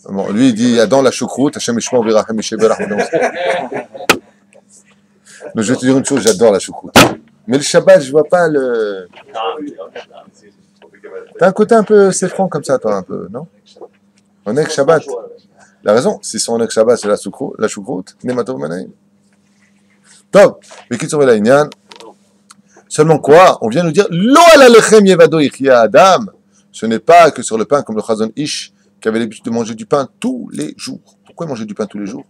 Bon, lui il dit Adam la choucroute, Hachem Ishmael Virachem Mishéber. Mais je vais te dire une chose, j'adore la choucroute. Mais le Shabbat, je vois pas le. T'as un côté un peu séfran comme ça, toi, un peu, non? Onek Shabbat. La raison, si son Onek Shabbat, c'est la choucroute, Nemato Manaim. Top. Mais qui serait la Inyan? Seulement quoi? On vient nous dire, Lo ala lechem yevado ichya Adam. Ce n'est pas que sur le pain, comme le Chazon Ish, qui avait l'habitude de manger du pain tous les jours. Pourquoi manger du pain tous les jours?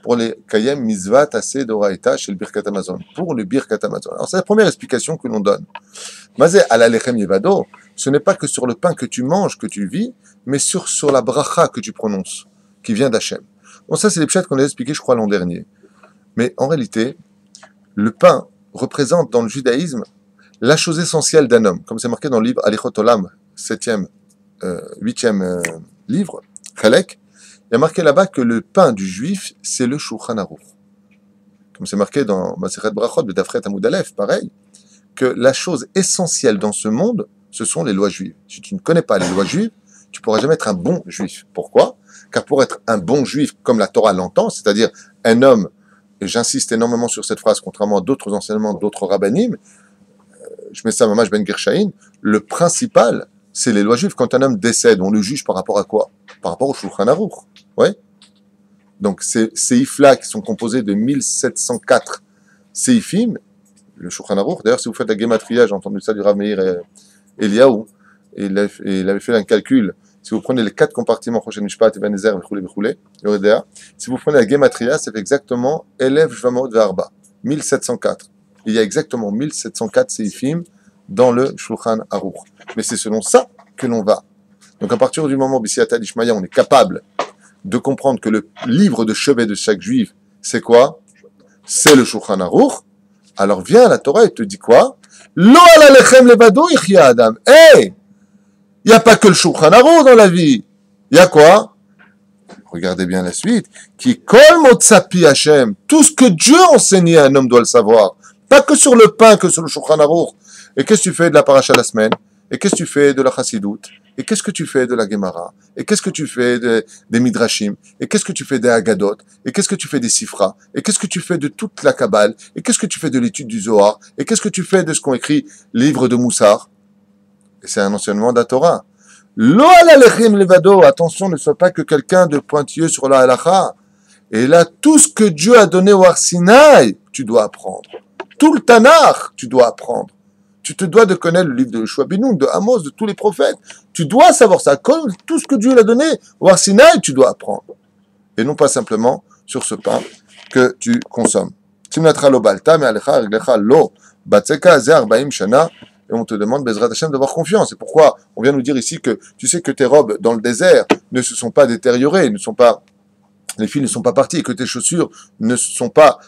Pour les Kayem Mizvat Aseh Doraita chez le Birkat Hamazon. Pour le Birkat Hamazon. Alors, c'est la première explication que l'on donne. Mazé ala lechem yevado, ce n'est pas que sur le pain que tu manges, que tu vis, mais sur la bracha que tu prononces, qui vient d'Hachem. Bon, ça, c'est les pchats qu'on a expliqués, je crois, l'an dernier. Mais en réalité, le pain représente dans le judaïsme la chose essentielle d'un homme, comme c'est marqué dans le livre Alichot Olam, 8e livre, Chalek. Il y a marqué là-bas que le pain du juif, c'est le Shulchan Aruch. Comme c'est marqué dans Masechet Brachot, Betafret Amud Aleph, pareil, que la chose essentielle dans ce monde, ce sont les lois juives. Si tu ne connais pas les lois juives, tu ne pourras jamais être un bon juif. Pourquoi? Car pour être un bon juif, comme la Torah l'entend, c'est-à-dire un homme, et j'insiste énormément sur cette phrase, contrairement à d'autres enseignements, d'autres rabbinim, je mets ça Mamash Ben Gershaïn, le principal, c'est les lois juives. Quand un homme décède, on le juge par rapport à quoi? Par rapport au Shulchan Aruch. Ouais. Donc ces séifs-là qui sont composés de 1704 séifim, le Shulchan Aruch, d'ailleurs si vous faites la Gematria, j'ai entendu ça du Rav Meir Eliaou, et il avait fait un calcul, si vous prenez les 4 compartiments, Choshen Mishpat, Even Ezer, Bechule, Yoredea, si vous prenez la Gematria, ça fait exactement Elef Jvamot Ve'arba, 1704. Il y a exactement 1704 séifim dans le Shulchan Aruch. Mais c'est selon ça que l'on va. Donc à partir du moment où B'Siyata d'Ishmaïa, on est capable de comprendre que le livre de chevet de chaque juif, c'est quoi? C'est le Shulchan Aruch. Alors viens, la Torah, et te dit quoi? Lo ala lechem levado ichya Adam. Hey! Il n'y a pas que le Shulchan Aruch dans la vie. Il y a quoi? Regardez bien la suite. Qui kol motzapi Hashem. Tout ce que Dieu a enseigné à un homme doit le savoir. Pas que sur le pain, que sur le Shulchan Aruch. Et qu'est-ce que tu fais de la paracha la semaine? Et qu'est-ce que tu fais de la Chassidoute? Et qu'est-ce que tu fais de la Gemara? Et qu'est-ce que tu fais des Midrashim? Et qu'est-ce que tu fais des Haggadot? Et qu'est-ce que tu fais des Sifra? Et qu'est-ce que tu fais de toute la Kabbale? Et qu'est-ce que tu fais de l'étude du Zohar? Et qu'est-ce que tu fais de ce qu'ont écrit les livres de Moussar? Et c'est un enseignement de la Torah. Lo ala lechim levado. Attention, ne sois pas que quelqu'un de pointilleux sur la halacha. Et là, tout ce que Dieu a donné au Har Sinaï, tu dois apprendre. Tout le Tanakh, tu dois apprendre. Tu te dois de connaître le livre de Yoshua ben Nun, de Amos, de tous les prophètes. Tu dois savoir ça. Comme tout ce que Dieu l'a donné au Har Sinaï, tu dois apprendre. Et non pas simplement sur ce pain que tu consommes. Timnatra lo balta, mais alecha reglecha lo batseka ze 40 shana. Et on te demande, Bezrat Hashem, d'avoir confiance. Et pourquoi? On vient nous dire ici que tu sais que tes robes dans le désert ne se sont pas détériorées, les fils ne sont pas partis, et que tes chaussures ne se sont pas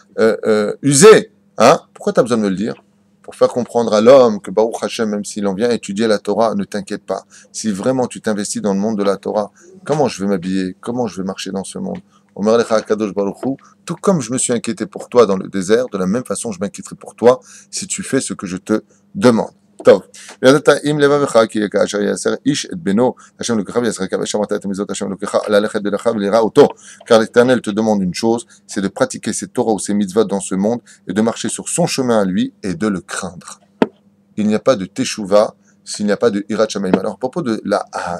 usées. Hein? Pourquoi tu as besoin de me le dire? Pour faire comprendre à l'homme que Baruch Hashem, même s'il en vient étudier la Torah, ne t'inquiète pas. Si vraiment tu t'investis dans le monde de la Torah, comment je vais m'habiller? Comment je vais marcher dans ce monde? Omer lecha HaKadosh Baruch Hu, tout comme je me suis inquiété pour toi dans le désert, de la même façon je m'inquiéterai pour toi si tu fais ce que je te demande. טוב, וידעת אם לבבך כי כאשר יעשר איש את בנו, השם אלוקיך ויעשרך ושמרת את מצוות השם אלוקיך ללכת בדרכיו ולרע אותו. Car l'Éternel te demande une chose, c'est de pratiquer ses Torah ou ses mitzvot dans ce monde et de marcher sur son chemin à lui et de le craindre. Il n'y a pas de teshuva s'il n'y a pas de hirat shamayim. Alors à propos de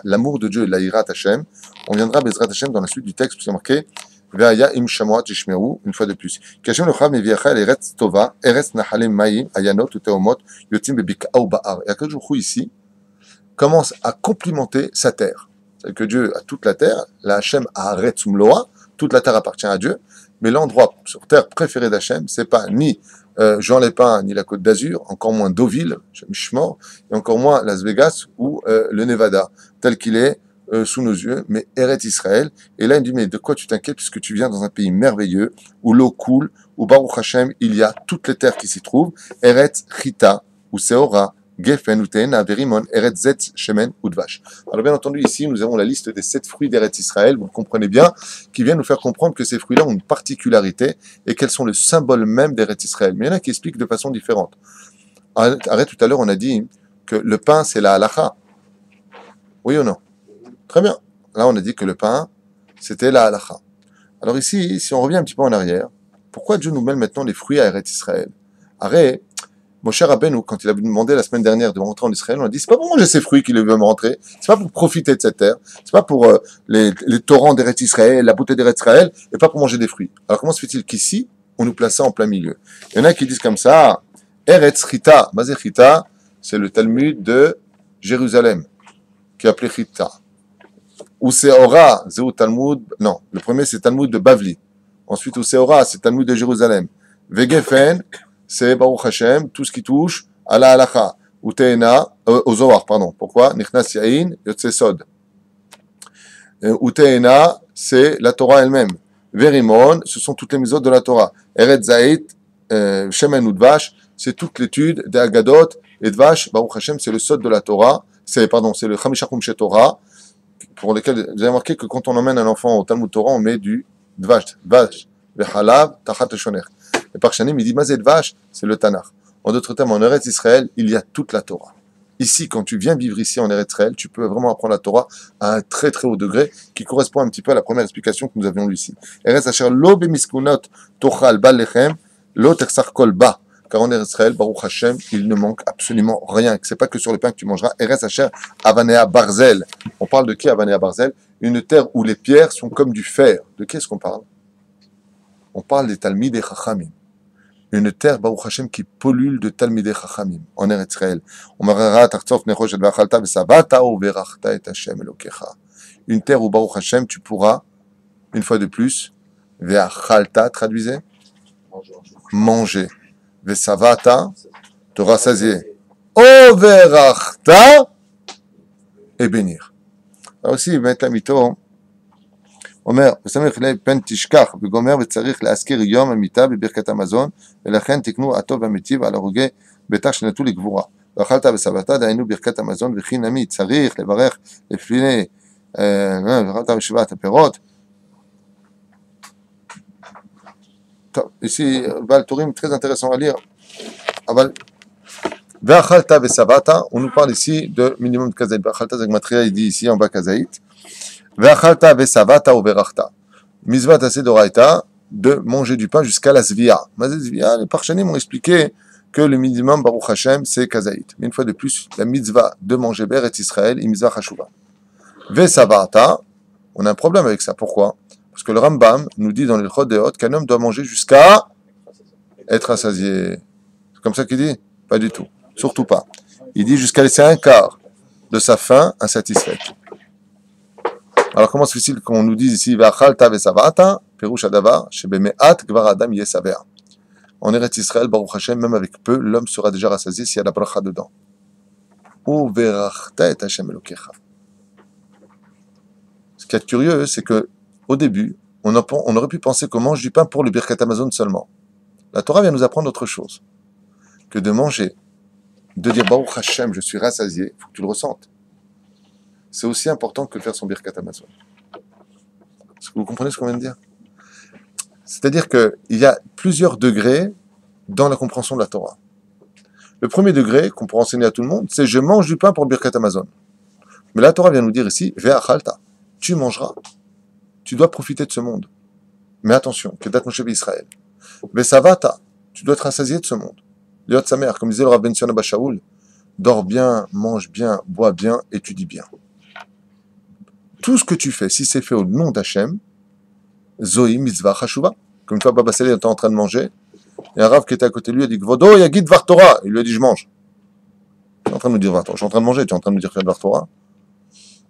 l'amour de Dieu et de la hirat Hashem, on viendra Bezrat Hashem dans la suite du texte où c'est marqué Ve'aya im shamoat tishmeru, une fois de plus. Kashem lecha meviacha eretz tova, eretz nahalim mayim, ayanot ou teomot, yotim bebik'a ou ba'ar. Et Akadosh Baruch Hu ici commence à complimenter sa terre. C'est que Dieu a toute la terre, la Hashem haaretz umloa, toute la terre appartient à Dieu, mais l'endroit sur terre préféré d'Hachem, c'est pas ni Jean Lépin, ni la Côte d'Azur, encore moins Deauville, Mishmor, et encore moins Las Vegas ou le Nevada, tel qu'il est sous nos yeux, mais Eretz Israël. Et là, il dit, mais de quoi tu t'inquiètes puisque tu viens dans un pays merveilleux, où l'eau coule, où Baruch Hashem, il y a toutes les terres qui s'y trouvent, Eretz Chita, ou Seora, Gefen, ou Teena, Verimon, Eretz Zetz, Shemen, ou Dvash. Alors bien entendu, ici, nous avons la liste des 7 fruits d'Eretz Israël, vous le comprenez bien, qui viennent nous faire comprendre que ces fruits-là ont une particularité et qu'elles sont le symbole même d'Eretz Israël. Mais il y en a qui expliquent de façon différente. Arrête, tout à l'heure, on a dit que le pain, c'est la halacha. Oui ou non? Très bien. Là, on a dit que le pain, c'était la halacha. Alors ici, si on revient un petit peu en arrière, pourquoi Dieu nous mêle maintenant les fruits à Eretz Israël? Arrête, Moshe Rabbeinu, quand il a demandé la semaine dernière de rentrer en Israël, on a dit, c'est pas pour manger ces fruits qu'il veut me rentrer, c'est pas pour profiter de cette terre, c'est pas pour les torrents d'Eretz Israël, la beauté d'Eretz Israël, et pas pour manger des fruits. Alors comment se fait-il qu'ici, on nous place ça en plein milieu? Il y en a qui disent comme ça, Eretz Chita, Mazé Chita, c'est le Talmud de Jérusalem, qui est appelé Chita. Ou Seora, Zéou Talmud, non, le premier c'est Talmud de Bavli. Ensuite, ou Seora, c'est Talmud de Jérusalem. Vegefen, c'est Baruch Hashem, tout ce qui touche à la halacha. Ou Teena, au Zohar, pardon. Pourquoi? Nichnas Yain, Yotse Sod. Ou Teena, c'est la Torah elle-même. Verimon, ce sont toutes les mitzvot de la Torah. Eretz Zait, Shemen ou Dvash, c'est toute l'étude des Agadot et Dvash. Baruch Hashem, c'est le Sod de la Torah. C'est le Chamisha Chumshe Torah, pour lesquels vous avez remarqué que quand on emmène un enfant au Talmud Torah, on met du Dvash, Vechalav, Tachat Shoner. Et par Shanim, il dit Mazé Dvash, c'est le Tanakh. En d'autres termes, en Eretz Israël, il y a toute la Torah. Ici, quand tu viens vivre ici en Eretz Israël, tu peux vraiment apprendre la Torah à un très très haut degré, qui correspond un petit peu à la première explication que nous avions lue ici. Eretz Asher lo bemiskunot tochal bal lechem lo tersar kol ba. Car en Eretz Israël, Baruch Hashem, il ne manque absolument rien. C'est pas que sur le pain que tu mangeras. Eretz Asher avanea barzel. On parle de qui avanea barzel? Une terre où les pierres sont comme du fer. De qui est-ce qu'on parle? On parle des Talmidei Chachamim. Une terre, Baruch Hashem, qui pollule de Talmidei Chachamim en Eretz Israël. Une terre où, Baruch Hashem, tu pourras, une fois de plus, ve'achalta, traduisez, manger. Ve'savata, te rassasier. Overachta, et bénir. Alors aussi, mettre la mito. אומר, ושמח לב פן תשכח וגומר וצריך להזכיר יום המיטה בברכת המזון ולכן תקנו הטוב והמיטיב על הרוגי ביתך שנטו לגבורה ואכלת ושבעת דהיינו ברכת המזון וכי נמי צריך לברך לפני ואכלת בשבעת הפירות. טוב, ici, Baal Tourim, très intéressant à lire. ואכלת ושבעת, on nous parle ici de minimum de kazaït. ואכלת זה גמטריה, il dit ici en bas kazaït. Ve'achalta ve'savata uverachta. Mizvat assez d'oraita, de manger du pain jusqu'à la zvia. Mais zvia, les parchanim ont expliqué que le minimum Baruch Hashem, c'est kazaït. Mais une fois de plus, la mitzvah de manger Beretz Israël, est mitzvah chashuva. Ve'savata, on a un problème avec ça. Pourquoi? Parce que le Rambam nous dit dans les Chodéot qu'un homme doit manger jusqu'à être rassasié. C'est comme ça qu'il dit? Pas du tout. Surtout pas. Il dit jusqu'à laisser un quart de sa faim insatisfaite. Alors comment se fait-il qu'on nous dise ici Va'achalta ve'savata, Perush Adavar, shebeme'at gvar adam yesaver. En Eretz Israël, Baruch Hashem, même avec peu, l'homme sera déjà rassasié s'il y a la bracha dedans. Ou verachta et Hashem elokecha. Ce qui est curieux, c'est que au début, on aurait pu penser qu'on mange du pain pour le Birkat Hamazon seulement. La Torah vient nous apprendre autre chose. Que de manger, de dire Baruch Hashem, je suis rassasié, il faut que tu le ressentes. C'est aussi important que de faire son Birkat Hamazon. Est-ce que vous comprenez ce qu'on vient de dire? C'est-à-dire qu'il y a plusieurs degrés dans la compréhension de la Torah. Le premier degré, qu'on pourra enseigner à tout le monde, c'est je mange du pain pour le Birkat Hamazon. Mais la Torah vient nous dire ici, Ve'achalta, tu mangeras. Tu dois profiter de ce monde. Mais attention, Kedat Moshe Israël. Ve'savata, tu dois être rassasié de ce monde. Liot sa mère, comme disait le Rav Ben Sion Abba Shaul, dors bien, mange bien, bois bien, étudie bien. Tout ce que tu fais, si c'est fait au nom d'Hachem, Zoï mitzvah chashuva. Comme une fois, Baba Salé était en train de manger, et un Rav qui était à côté de lui a dit Gvodo yagid var Torah. Il lui a dit je mange. Tu es en train de me dire var Torah. Je suis en train de manger, tu es en train de me dire faire var Torah.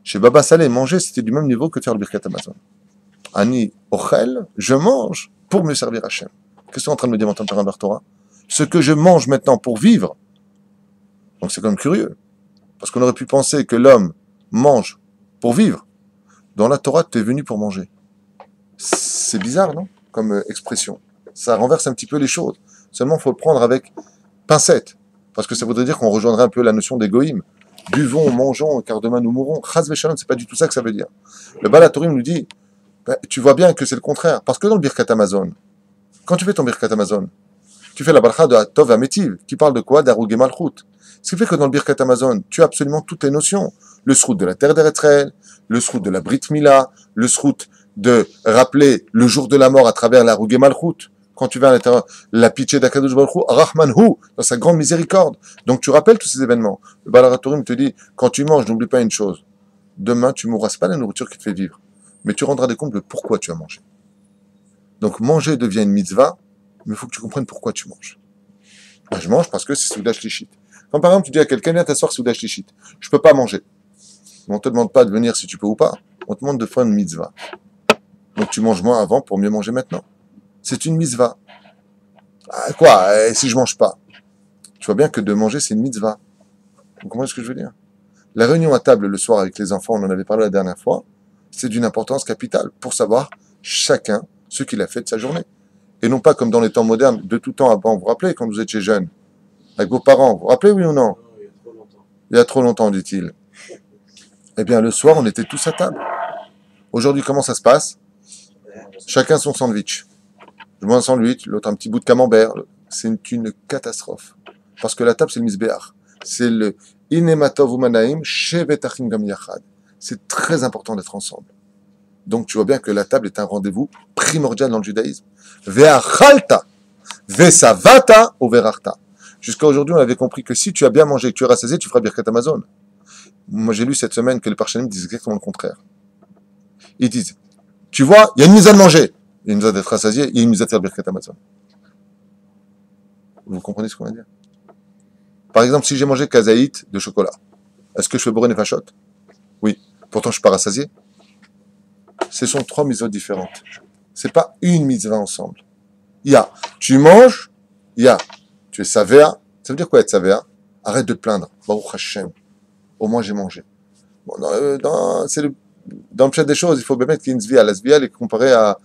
Chez Baba Salé, manger, c'était du même niveau que de faire le Birkat Hamazon. Ani ochel, je mange pour me servir Hachem. Qu'est-ce que tu es en train de me dire en train de faire un var Torah? Ce que je mange maintenant pour vivre. Donc c'est quand même curieux. Parce qu'on aurait pu penser que l'homme mange pour vivre. Dans la Torah, tu es venu pour manger. C'est bizarre, non? Comme expression. Ça renverse un petit peu les choses. Seulement, il faut le prendre avec pincette. Parce que ça voudrait dire qu'on rejoindrait un peu la notion d'égoïme. Buvons, mangeons, car demain nous mourrons. Chaz v'shalom, c'est pas du tout ça que ça veut dire. Le Baal HaTourim nous dit, tu vois bien que c'est le contraire. Parce que dans le Birkat Hamazon, quand tu fais ton Birkat Hamazon, tu fais la bracha de Hatov Ametiv, qui parle de quoi? D'Arugé Malchut. Ce qui fait que dans le Birkat Hamazon, tu as absolument toutes les notions. Le srout de la terre d'Eretz Israël, le srout de la Brit Mila, le srout de rappeler le jour de la mort à travers la Rugé Malchut. quand tu vas à l'intérieur, la pitié d'Akadosh Baruch Hu, Rahman Hu, dans sa grande miséricorde. Donc tu rappelles tous ces événements. Le Baal HaTurim te dit, quand tu manges, n'oublie pas une chose. Demain, tu mourras, c'est pas la nourriture qui te fait vivre, mais tu rendras des comptes de pourquoi tu as mangé. Donc manger devient une mitzvah, mais il faut que tu comprennes pourquoi tu manges. Ben, je mange parce que c'est Souda Shlichit. Quand par exemple tu dis à quelqu'un, viens t'asseoir Souda Shlichit, je peux pas manger. On ne te demande pas de venir si tu peux ou pas, on te demande de faire une mitzvah. Donc tu manges moins avant pour mieux manger maintenant. C'est une mitzvah. Ah, quoi, si je mange pas? Tu vois bien que de manger c'est une mitzvah. Vous comprenez ce que je veux dire? La réunion à table le soir avec les enfants, on en avait parlé la dernière fois, c'est d'une importance capitale pour savoir chacun ce qu'il a fait de sa journée. Et non pas comme dans les temps modernes, de tout temps avant. Vous vous rappelez quand vous étiez jeune, avec vos parents, vous vous rappelez oui ou non? Il y a trop longtemps. Il y a trop longtemps, dit-il. Eh bien, le soir, on était tous à table. Aujourd'hui, comment ça se passe? Chacun son sandwich. Je mange un sandwich, l'autre un petit bout de camembert. C'est une catastrophe. Parce que la table, c'est le misbéach. C'est le inematov umanaim shevetachim gam yachad. C'est très important d'être ensemble. Donc, tu vois bien que la table est un rendez-vous primordial dans le judaïsme. Ve'achalta, ve'savata, ou ve'rachta. Jusqu'à aujourd'hui, on avait compris que si tu as bien mangé et que tu es rassasié, tu feras birkat Amazon. Moi, j'ai lu cette semaine que les parchanim disent exactement le contraire. Ils disent, tu vois, il y a une mise à manger, il y a une mise à d'être rassasié, il y a une mise à faire birkat Amazon. Vous comprenez ce qu'on va dire? Par exemple, si j'ai mangé kazaït de chocolat, est-ce que je fais boré nefashot? Oui. Pourtant, je ne suis pas rassasié. Ce sont trois mitzvot différentes. C'est pas une mitzvah ensemble. Il y a, tu manges, il y a, tu es savéa. Ça veut dire quoi être savéa? Arrête de te plaindre. Baruch Hashem. Au moins j'ai mangé. Bon, dans le chat des choses, il faut bien mettre qu'il y a une zvia. La zvia, elle est comparée à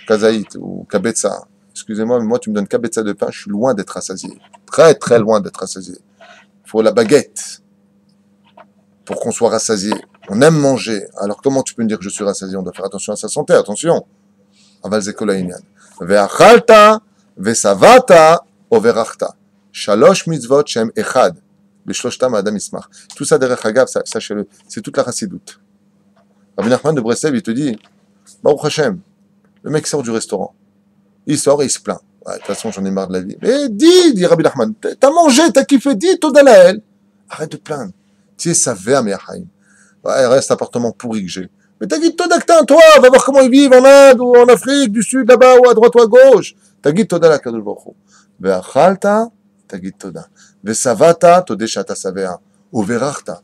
kazaït ou kabetza. Excusez-moi, mais moi, tu me donnes kabetza de pain, je suis loin d'être rassasié. Très, très loin d'être rassasié. Il faut la baguette pour qu'on soit rassasié. On aime manger. Alors, comment tu peux me dire que je suis rassasié? On doit faire attention à sa santé, attention. Aval zekola inyan. Ve'achalta, ve'savata, overachta. Shalosh mitzvot shem echad. Beshloshtam adam ismach. Tout ça, derrière Hagav, sachez-le, c'est toute la chassidoute. Rabbi Nachman de Breslev, il te dit, Baruch Hashem, le mec sort du restaurant. Il sort et il se plaint. Ouais, de toute façon, j'en ai marre de la vie. Mais dit Rabbi Nachman, t'as mangé, t'as kiffé, dis, Todalael. Arrête de te plaindre. Tu es savé, Meachaim. Ouais, reste appartement pourri que j'ai. Mais t'as dit Todaktin, toi, va voir comment ils vivent en Inde ou en Afrique, du Sud, là-bas, ou à droite ou à gauche. T'as dit Todala Kadosh Baruch Hu. Ve'achalta, t'as dit Toda. Ve'savata, todeshata savea. Ou ve'rachta.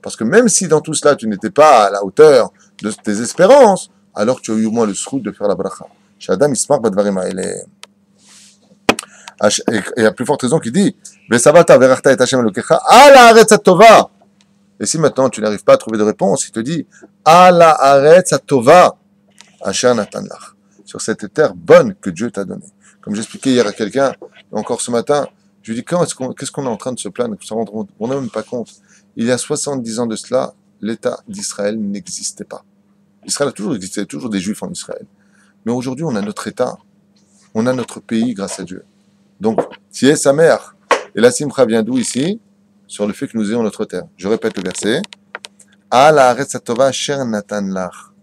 Parce que même si dans tout cela, tu n'étais pas à la hauteur de tes espérances, alors tu as eu au moins le srout de faire la bracha. Shadam ismar badvarim ha'eleh. Et à plus forte raison qu'il dit Ve'savata ve'rachta et Hashem Elokecha ala haaretz hatova. Et si maintenant tu n'arrives pas à trouver de réponse, il te dit ala haaretz hatova asher natan lach. Sur cette terre bonne que Dieu t'a donnée. Comme j'expliquais hier à quelqu'un, encore ce matin, je lui dis qu'est-ce qu'on est en train de se plaindre? On n'a même pas compte. Il y a 70 ans de cela, l'État d'Israël n'existait pas. Israël a toujours existé, il y a toujours des Juifs en Israël. Mais aujourd'hui, on a notre État, on a notre pays grâce à Dieu. Donc, Tieh sa mère. Et la simcha vient d'où ici? Sur le fait que nous ayons notre terre. Je répète le verset. Al haaretz hatova asher natan lach.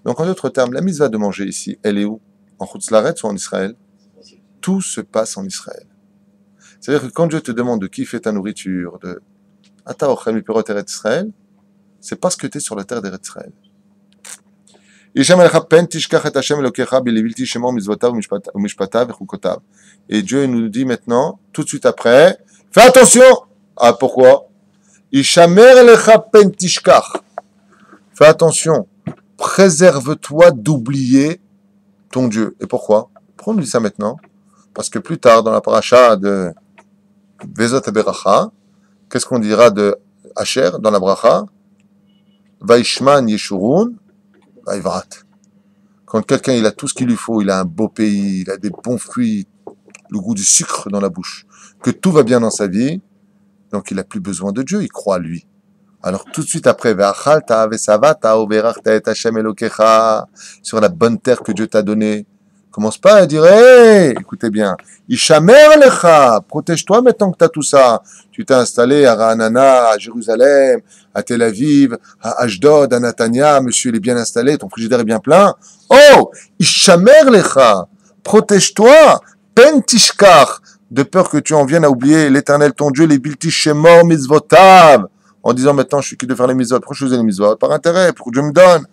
Donc, en d'autres termes, la mitzvah de manger ici, elle est où? En Chutz Laaretz ou en Israël? Tout se passe en Israël. C'est-à-dire que quand Dieu te demande de kiffer ta nourriture, de Ata ochel mipirot Eretz Israël, c'est parce que tu es sur la terre d'Eretz Israël. Et Dieu nous dit maintenant, tout de suite après, fais attention! Ah, pourquoi? Fais attention, préserve-toi d'oublier ton Dieu. Et pourquoi? Pourquoi on nous dit ça maintenant? Parce que plus tard, dans la paracha de Vezot Beracha, qu'est-ce qu'on dira de Asher dans la bracha? Vaishman Yeshurun, Vaivrat. Quand quelqu'un il a tout ce qu'il lui faut, il a un beau pays, il a des bons fruits, le goût du sucre dans la bouche, que tout va bien dans sa vie, donc il n'a plus besoin de Dieu, il croit à lui. Alors tout de suite après, Ve'achalta ve'savata u'verachta et Hashem Elokecha, sur la bonne terre que Dieu t'a donnée. Commence pas à dire, hey, écoutez bien, Ishamer lecha, protège-toi maintenant que tu as tout ça. Tu t'es installé à Ra'anana, à Jérusalem, à Tel Aviv, à Ashdod, à Natania, monsieur il est bien installé, ton frigidaire est bien plein. Oh, Ishamer lecha, Protège-toi. Pentishkar, de peur que tu en viennes à oublier l'Éternel ton Dieu, les bilti shemor mitzvotav, en disant maintenant je suis qui de faire les mitzvot. Pourquoi je faisais les mitzvot? Par intérêt, pour que Dieu me donne.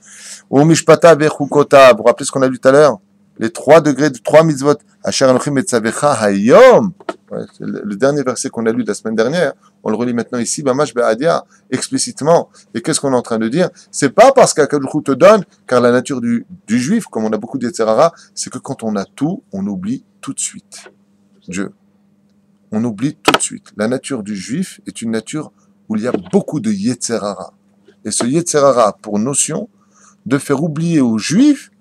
Ou mishpata vechukota, vous vous rappelez ce qu'on a lu tout à l'heure? Les 3 degrés de 3 mitzvot. Asher anochim etzavecha hayom. Ouais, c'est le dernier verset qu'on a lu de la semaine dernière, on le relit maintenant ici, Bamash Be'adia, explicitement. Et qu'est-ce qu'on est en train de dire? C'est pas parce qu'Akadosh te donne, car la nature du juif, comme on a beaucoup d'Yetzerara, c'est que quand on a tout, on oublie tout de suite Dieu. On oublie tout de suite. La nature du juif est une nature où il y a beaucoup de Yetzerara. Et ce Yetzerara a pour notion de faire oublier aux juifs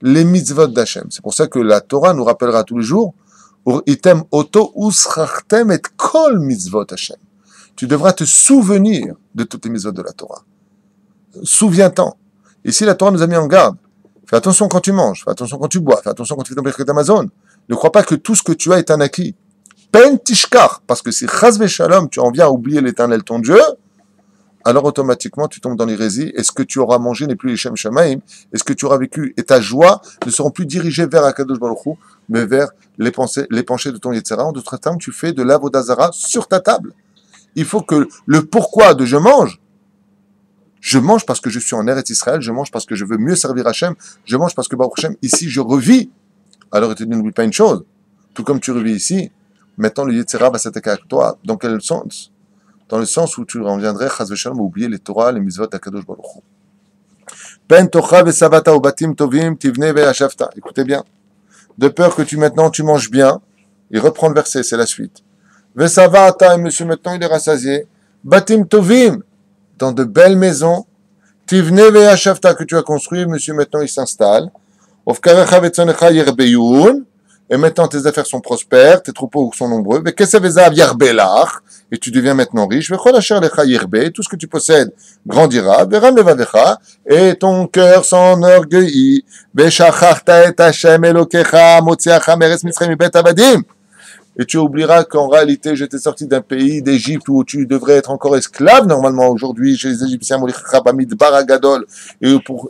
les mitzvot d'Hachem. C'est pour ça que la Torah nous rappellera tous les jours Item auto usrachtem et kol mitzvot Hashem. Tu devras te souvenir de toutes les mitzvot de la Torah. Souviens-t'en. Ici, la Torah nous a mis en garde. Fais attention quand tu manges, fais attention quand tu bois, fais attention quand tu fais ton birkat Amazon. Ne crois pas que tout ce que tu as est un acquis. Pen tishkar, parce que si chas v'shalom, tu en viens à oublier l'Éternel ton Dieu, alors automatiquement tu tombes dans l'hérésie, et ce que tu auras mangé n'est plus les Shem Shamaim, et ce que tu auras vécu et ta joie ne seront plus dirigées vers Akadosh Baruch Hu, mais vers les penchés de ton Yetzera. En d'autres termes, tu fais de l'avodazara sur ta table. Il faut que le pourquoi de je mange parce que je suis en Eretz Israël, je mange parce que je veux mieux servir Hachem, je mange parce que Baruch Hashem, ici je revis. Alors tu n'oublies pas une chose, tout comme tu revis ici, maintenant le Yetzera va s'attaquer à toi. Dans quel sens? Dans le sens où tu reviendrais, chas v'shalom, à oublier les Torah, les mitzvot d'Akadosh Baruch Hu. Ben tocha v'savata ubatim tovim tivne ve'ashavta. Écoutez bien. De peur que maintenant tu manges bien. Il reprend le verset, c'est la suite. V'savata, et monsieur maintenant il est rassasié. Batim tovim, dans de belles maisons. Tivne ve'ashavta, que tu as construit, monsieur maintenant il s'installe. Ofkarecha ve'tzonecha yerbeyun. Et maintenant tes affaires sont prospères, tes troupeaux sont nombreux. Et tu deviens maintenant riche. Tout ce que tu possèdes grandira. Et ton cœur s'enorgueillit. Et tu oublieras qu'en réalité, j'étais sorti d'un pays d'Égypte où tu devrais être encore esclave normalement aujourd'hui chez les Égyptiens, et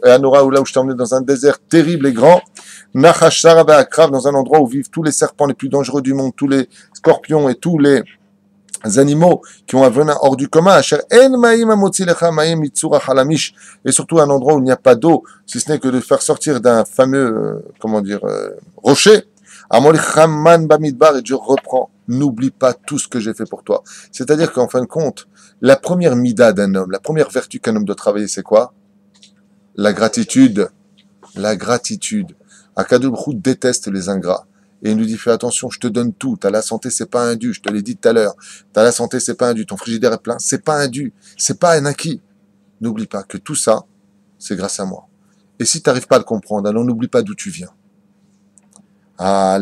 à Nora, là où je t'ai emmené dans un désert terrible et grand, Nachash Sarah Akrav, dans un endroit où vivent tous les serpents les plus dangereux du monde, tous les scorpions et tous les animaux qui ont un venin hors du commun, et surtout un endroit où il n'y a pas d'eau, si ce n'est que de faire sortir d'un fameux, rocher. Et Dieu reprend, n'oublie pas tout ce que j'ai fait pour toi. C'est-à-dire qu'en fin de compte, la première mida d'un homme, la première vertu qu'un homme doit travailler, c'est quoi? La gratitude. La gratitude. Akadosh Baruch Hu déteste les ingrats. Et il nous dit, fais attention, je te donne tout. T'as la santé, c'est pas un dû. Je te l'ai dit tout à l'heure. T'as la santé, c'est pas un dû. Ton frigidaire est plein, c'est pas un dû. C'est pas un acquis. N'oublie pas que tout ça, c'est grâce à moi. Et si tu n'arrives pas à le comprendre, alors n'oublie pas d'où tu viens. Quand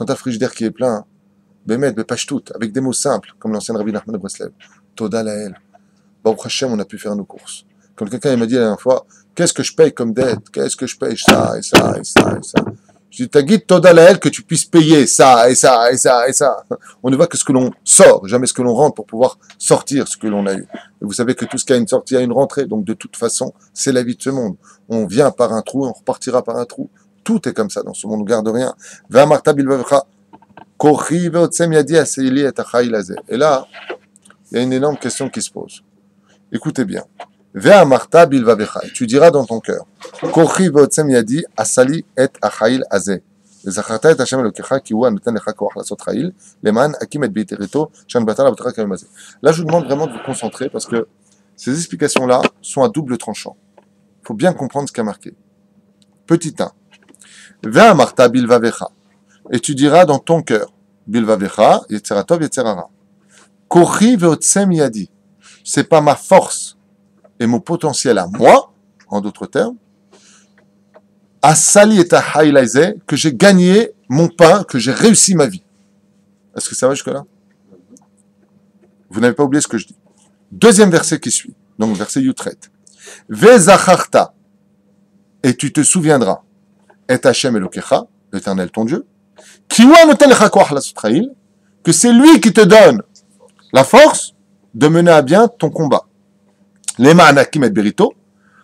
t'as le frigidaire qui est plein, bémet, bepashtout, avec des mots simples, comme l'ancien Rabbi Nachman de Breslev. Toda lael. Baruch Hashem, on a pu faire nos courses. Quand quelqu'un m'a dit la dernière fois, qu'est-ce que je paye comme dette? Qu'est-ce que je paye? Ça, et ça, et ça, et ça. Je dis, t'as guide Toda lael que tu puisses payer ça, et ça, et ça, et ça. On ne voit que ce que l'on sort, jamais ce que l'on rentre pour pouvoir sortir ce que l'on a eu. Et vous savez que tout ce qui a une sortie a une rentrée. Donc, de toute façon, c'est la vie de ce monde. On vient par un trou, on repartira par un trou. Tout est comme ça dans ce monde, on ne garde rien. Et là, il y a une énorme question qui se pose. Écoutez bien. Tu diras dans ton cœur. Asali et achail azeh. Là, je vous demande vraiment de vous concentrer parce que ces explications-là sont à double tranchant. Il faut bien comprendre ce qu'il y a marqué. Petit 1. Et tu diras dans ton cœur, Bilvavecha, Yetzeratov, Yetzerara. Kochi veotsem yadi. C'est pas ma force et mon potentiel à moi, en d'autres termes, Asali et Ahaïlaïzé, que j'ai gagné mon pain, que j'ai réussi ma vie. Est-ce que ça va jusque-là? Vous n'avez pas oublié ce que je dis. Deuxième verset qui suit, donc verset Yutret. Vezacharta, et tu te souviendras, et Hashem Elokecha, l'Éternel ton Dieu, que c'est lui qui te donne la force de mener à bien ton combat. Les Ma'anakim et Berito,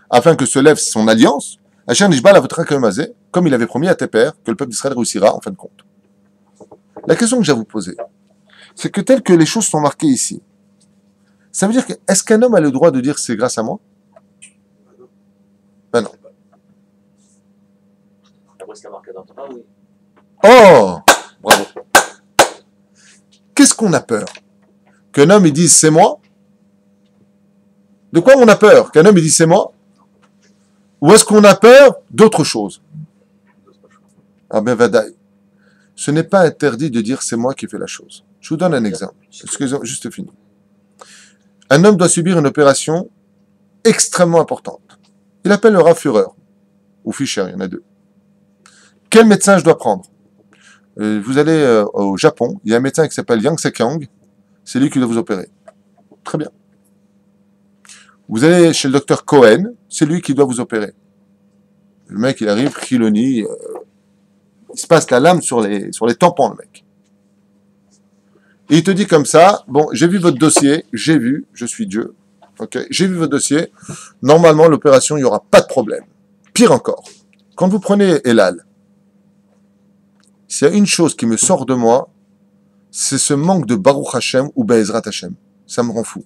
afin que se lève son alliance, Asher nishba l'avotra kemazé, comme il avait promis à tes pères que le peuple d'Israël réussira en fin de compte. La question que j'ai à vous poser, c'est que tel que les choses sont marquées ici, ça veut dire que, est-ce qu'un homme a le droit de dire c'est grâce à moi? Ben non. Après ce qu'il a marqué dans le Torah, oui. Oh! Bravo. Qu'est-ce qu'on a peur? Qu'un homme il dise c'est moi? De quoi on a peur? Qu'un homme il dise c'est moi? Ou est-ce qu'on a peur d'autre chose? Ah ben vadaï. Ce n'est pas interdit de dire c'est moi qui fais la chose. Je vous donne un exemple. Excusez-moi, juste fini. Un homme doit subir une opération extrêmement importante. Il appelle le Rav Führer, ou Fischer, il y en a deux. Quel médecin je dois prendre? Vous allez au Japon, il y a un médecin qui s'appelle Yang Sekyang, c'est lui qui doit vous opérer. Très bien. Vous allez chez le docteur Cohen, c'est lui qui doit vous opérer. Le mec, il arrive, Khiloni, il se passe la lame sur les tampons, le mec. Et il te dit comme ça, bon, j'ai vu votre dossier, j'ai vu, je suis Dieu, ok, j'ai vu votre dossier, normalement, l'opération, il n'y aura pas de problème. Pire encore, quand vous prenez Elal, s'il y a une chose qui me sort de moi, c'est ce manque de Baruch Hashem ou Be'ezrat Hashem. Ça me rend fou.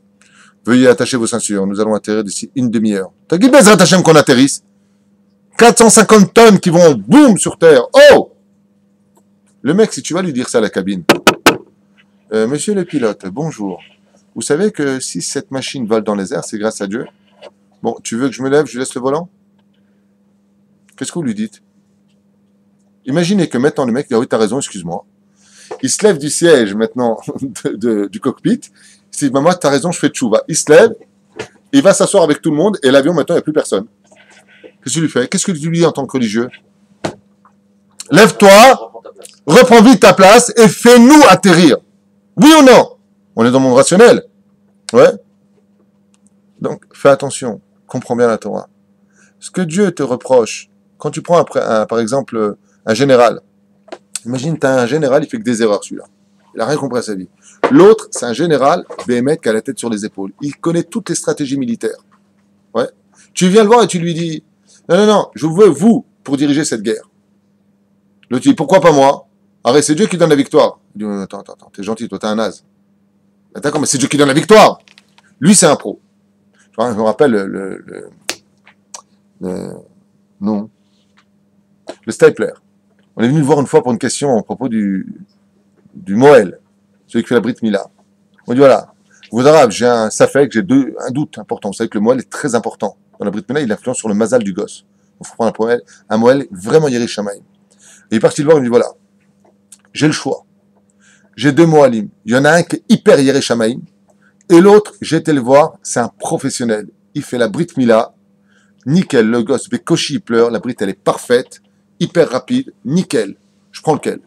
Veuillez attacher vos ceintures, nous allons atterrir d'ici une demi-heure. T'as dit Be'ezrat Hashem qu'on atterrisse? 450 tonnes qui vont boum sur Terre. Oh! Le mec, si tu vas lui dire ça à la cabine, monsieur le pilote, bonjour. Vous savez que si cette machine vole dans les airs, c'est grâce à Dieu. Bon, tu veux que je me lève, je laisse le volant? Qu'est-ce que vous lui dites? Imaginez que maintenant le mec dit, ah oui, t'as raison, excuse-moi. Il se lève du siège maintenant du cockpit. Il se dit, maman, t'as raison, je fais tchouva. Il se lève, il va s'asseoir avec tout le monde et l'avion maintenant, il n'y a plus personne. Qu'est-ce que tu lui fais? Qu'est-ce que tu lui dis en tant que religieux? Lève-toi, reprends vite ta place et fais-nous atterrir. Oui ou non? On est dans le monde rationnel. Ouais. Donc, fais attention. Comprends bien la Torah. Ce que Dieu te reproche, quand tu prends par exemple un général. Imagine, tu as un général, il fait que des erreurs, celui-là. Il n'a rien compris à sa vie. L'autre, c'est un général, Béhémet, qui a la tête sur les épaules. Il connaît toutes les stratégies militaires. Ouais. Tu viens le voir et tu lui dis, non, je veux vous pour diriger cette guerre. L'autre dit, pourquoi pas moi? Arrête, c'est Dieu qui donne la victoire. Il dit, attends, t'es gentil, toi t'es un naze. D'accord, mais c'est Dieu qui donne la victoire. Lui, c'est un pro. Je me rappelle non. Le Stapler. On est venu le voir une fois pour une question à propos du Moël, celui qui fait la Brit Mila. On dit voilà, vous Arabes, j'ai un safek, j'ai un doute important. Vous savez que le Moël est très important. Dans la Brit Mila, il influence sur le mazal du gosse. Il faut prendre un Moël vraiment Yeri Shamaïm. Et il est parti le voir, il me dit voilà, j'ai le choix. J'ai deux Moalim. Il y en a un qui est hyper Yeri Shamaïm, et l'autre, j'ai été le voir, c'est un professionnel. Il fait la Brit Mila, nickel, le gosse, Bekoshi, il pleure, la Brit, elle est parfaite, hyper rapide, nickel. Je prends lequel?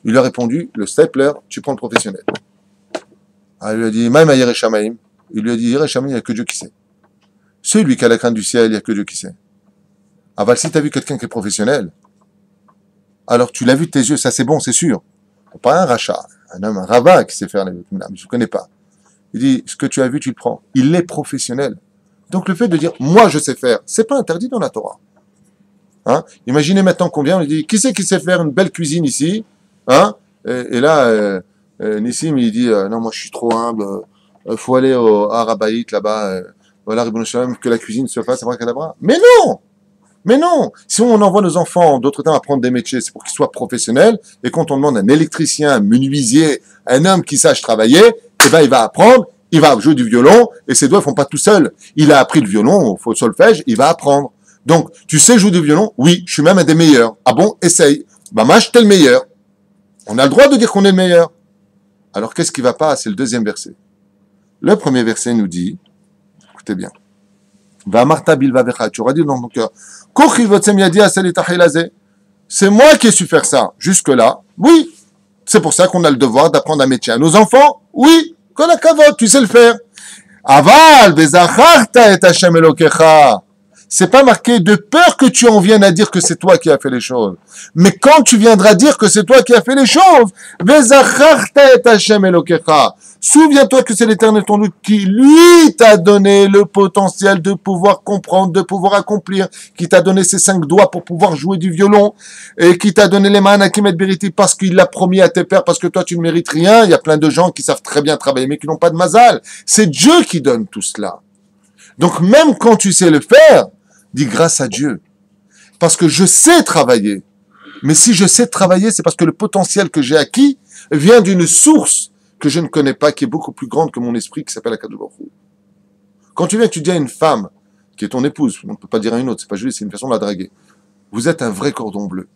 Il lui a répondu, le stapler, tu prends le professionnel. Alors, il lui a dit, Maïm Yeri Shamaïm. Il lui a dit, Yeri Shamaïm, il n'y a que Dieu qui sait. Celui qui a la crainte du ciel, il n'y a que Dieu qui sait. Ah, si tu as vu quelqu'un qui est professionnel, alors tu l'as vu de tes yeux, ça c'est bon, c'est sûr. Pas un rachat, un homme, un rabbin qui sait faire les mais je ne connais pas. Il dit, ce que tu as vu, tu le prends. Il est professionnel. Donc le fait de dire, moi je sais faire, c'est pas interdit dans la Torah. Hein? Imaginez maintenant combien, on dit, qui c'est qui sait faire une belle cuisine ici? Hein? Et là, Nissim, il dit, non, moi je suis trop humble, faut aller au Harabaït là-bas, voilà, Ribono Shel Olam, que la cuisine se fasse, abracadabra. Mais non! Mais non! Si on envoie nos enfants d'autres temps apprendre des métiers, c'est pour qu'ils soient professionnels, et quand on demande un électricien, un menuisier, un homme qui sache travailler, eh ben, il va apprendre, il va jouer du violon, et ses doigts ne font pas tout seuls. Il a appris le violon, il faut le solfège, il va apprendre. Donc, tu sais jouer du violon? Oui, je suis même un des meilleurs. Ah bon? Essaye. Bah, moi, j'étais le meilleur. On a le droit de dire qu'on est le meilleur. Alors, qu'est-ce qui va pas? C'est le deuxième verset. Le premier verset nous dit, écoutez bien, va Martha Bilvavecha, tu auras dit dans ton cœur, c'est moi qui ai su faire ça. Jusque-là, oui. C'est pour ça qu'on a le devoir d'apprendre un métier à nos enfants. Oui. Kolakavot, tu sais le faire. Aval, bezacharta et Hashem Elokecha. C'est pas marqué de peur que tu en viennes à dire que c'est toi qui as fait les choses. Mais quand tu viendras dire que c'est toi qui as fait les choses, Vezacharta et Hashem Elokecha. Souviens-toi que c'est l'Éternel ton Dieu qui, lui, t'a donné le potentiel de pouvoir comprendre, de pouvoir accomplir, qui t'a donné ses 5 doigts pour pouvoir jouer du violon, et qui t'a donné les mains à Kimet Beriti parce qu'il l'a promis à tes pères, parce que toi tu ne mérites rien. Il y a plein de gens qui savent très bien travailler, mais qui n'ont pas de mazal. C'est Dieu qui donne tout cela. Donc même quand tu sais le faire, dis grâce à Dieu. Parce que je sais travailler. Mais si je sais travailler, c'est parce que le potentiel que j'ai acquis vient d'une source que je ne connais pas, qui est beaucoup plus grande que mon esprit, qui s'appelle Akadosh Baruch Hu. Quand tu viens, tu dis à une femme, qui est ton épouse, on ne peut pas dire à une autre, c'est pas juste, c'est une façon de la draguer. Vous êtes un vrai cordon bleu.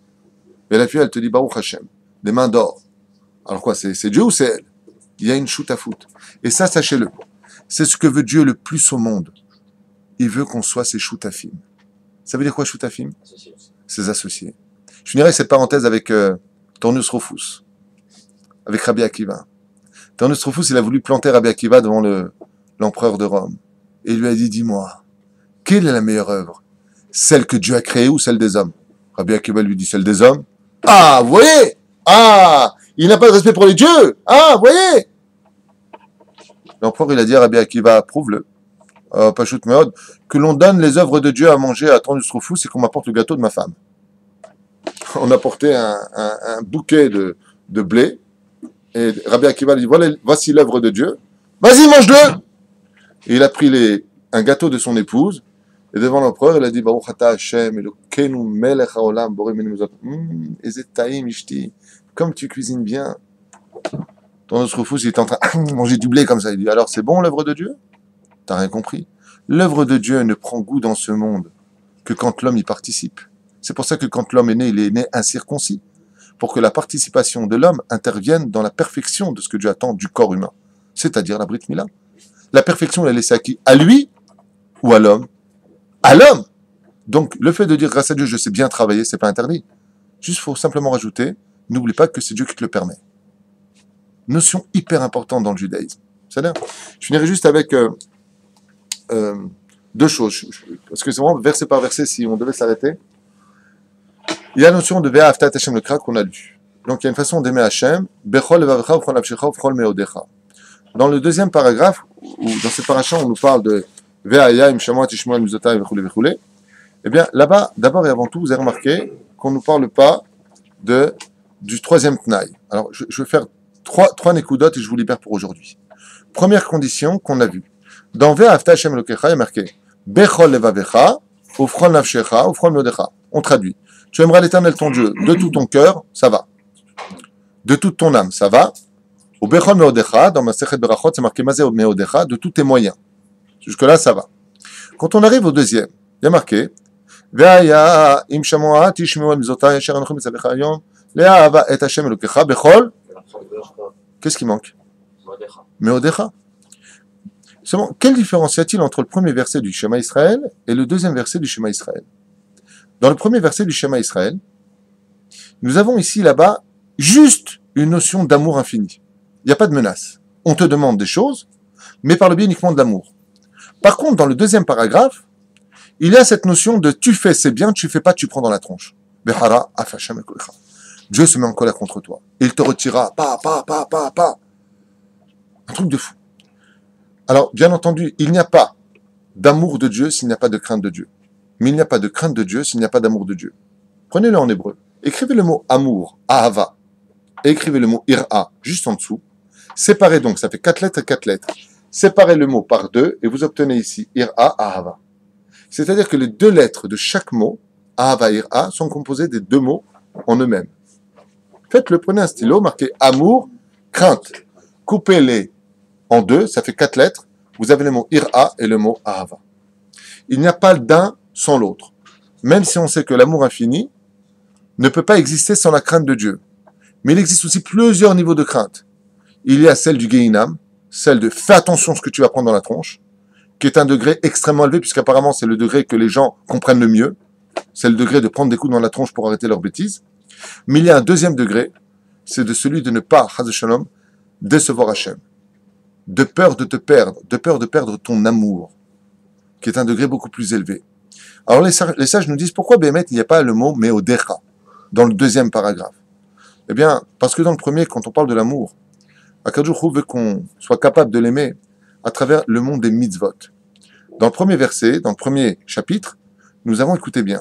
Et la fille, elle te dit, Baruch Hashem, des mains d'or. Alors quoi, c'est Dieu ou c'est elle? Il y a une shoot à foot. Et ça, sachez-le. C'est ce que veut Dieu le plus au monde. Il veut qu'on soit ses choutafim. Ça veut dire quoi, choutafim? Ses associés. Je finirai cette parenthèse avec Turnus Rufus, avec Rabbi Akiva. Turnus Rufus, il a voulu planter Rabbi Akiva devant l'empereur de Rome. Et il lui a dit, dis-moi, quelle est la meilleure œuvre? Celle que Dieu a créée ou celle des hommes? Rabbi Akiva lui dit, celle des hommes. Ah, vous voyez? Ah, il n'a pas de respect pour les dieux. Ah, vous voyez? L'empereur, il a dit à Rabbi Akiva, prouve-le. Pachout Meod, que l'on donne les œuvres de Dieu à manger à Turnus Rufus et qu'on m'apporte le gâteau de ma femme. On a porté un bouquet de blé. Et Rabbi Akiva lui dit, voilà, voici l'œuvre de Dieu. Vas-y, mange-le! Et il a pris un gâteau de son épouse. Et devant l'empereur, il a dit, Baruch Ata Hashem, Elokeinu melech haolam, borei menu mizot. Ezet taim ishti. Comme tu cuisines bien. Turnus Rufus, il est en train de manger du blé comme ça. Il dit, alors c'est bon l'œuvre de Dieu? T'as rien compris. L'œuvre de Dieu ne prend goût dans ce monde que quand l'homme y participe. C'est pour ça que quand l'homme est né, il est né incirconcis. Pour que la participation de l'homme intervienne dans la perfection de ce que Dieu attend du corps humain. C'est-à-dire la Brit Mila. La perfection, elle est laissée à qui? À lui ou à l'homme? À l'homme! Donc, le fait de dire grâce à Dieu, je sais bien travailler, c'est pas interdit. Juste, faut simplement rajouter, n'oublie pas que c'est Dieu qui te le permet. Notion hyper importante dans le judaïsme. C'est-à-dire, je finirai juste avec deux choses. Parce que c'est vraiment verset par verset, si on devait s'arrêter. Il y a la notion de Ve'ahavta et Hashem le Kra qu'on a lu. Donc, il y a une façon d'aimer Hashem. Bechol levavecha ufchol nafshecha ufchol meodecha. Dans le deuxième paragraphe, ou dans cette paracha, on nous parle de Ve'aya im shamoat ishmoel mizotai vechule vechule. Eh bien, là-bas, d'abord et avant tout, vous avez remarqué qu'on ne nous parle pas du troisième tnaï. Alors, je vais faire trois nekudotes et je vous libère pour aujourd'hui. Première condition qu'on a vue. Dans Ve'ahavta Hashem Elokecha, il y a marqué Bechol levavecha ufchol nafshecha ufchol meodecha. On traduit. Tu aimeras l'Éternel ton Dieu de tout ton cœur, ça va. De toute ton âme, ça va. Au Bechol Meodecha, dans ma Sechet Berachot, c'est marqué Mazé Meodecha, de tous tes moyens. Jusque-là, ça va. Quand on arrive au deuxième, il y a marqué Ve'aya im shamoat ishmeu mizotai asher anochim mitzavecha hayom le'ahava et Hashem Elokecha bechol. Qu'est-ce qui manque? Meodecha. Seulement, quelle différence y a-t-il entre le premier verset du Shema Israël et le deuxième verset du Shema Israël? Dans le premier verset du Shema Israël, nous avons ici, là-bas, juste une notion d'amour infini. Il n'y a pas de menace. On te demande des choses, mais par le biais uniquement de l'amour. Par contre, dans le deuxième paragraphe, il y a cette notion de tu fais, c'est bien, tu fais pas, tu prends dans la tronche. Behara afashem ekolecha. Dieu se met en colère contre toi. Et il te retirera. Pas. Un truc de fou. Alors, bien entendu, il n'y a pas d'amour de Dieu s'il n'y a pas de crainte de Dieu. Mais il n'y a pas de crainte de Dieu s'il n'y a pas d'amour de Dieu. Prenez-le en hébreu. Écrivez le mot amour, ahava, et écrivez le mot ira, juste en dessous. Séparez donc, ça fait 4 lettres et 4 lettres. Séparez le mot par 2 et vous obtenez ici ira, ahava. C'est-à-dire que les 2 lettres de chaque mot, ahava, ira, sont composées des 2 mots en eux-mêmes. Faites-le, prenez un stylo, marquez amour, crainte. Coupez-les en 2, ça fait 4 lettres. Vous avez le mot ira et le mot ahava. Il n'y a pas d'un sans l'autre. Même si on sait que l'amour infini ne peut pas exister sans la crainte de Dieu. Mais il existe aussi plusieurs niveaux de crainte. Il y a celle du Gehinam, celle de fais attention à ce que tu vas prendre dans la tronche, qui est un degré extrêmement élevé, puisqu'apparemment c'est le degré que les gens comprennent le mieux. C'est le degré de prendre des coups dans la tronche pour arrêter leurs bêtises. Mais il y a un deuxième degré, c'est de celui de ne pas, Chaz Shalom, décevoir Hachem. De peur de te perdre, de peur de perdre ton amour, qui est un degré beaucoup plus élevé. Alors les sages nous disent pourquoi Bémet il n'y a pas le mot Meodecha dans le deuxième paragraphe. Eh bien, parce que dans le premier, quand on parle de l'amour, Akadosh Hu veut qu'on soit capable de l'aimer à travers le monde des mitzvot. Dans le premier verset, dans le premier chapitre, nous avons écouté bien.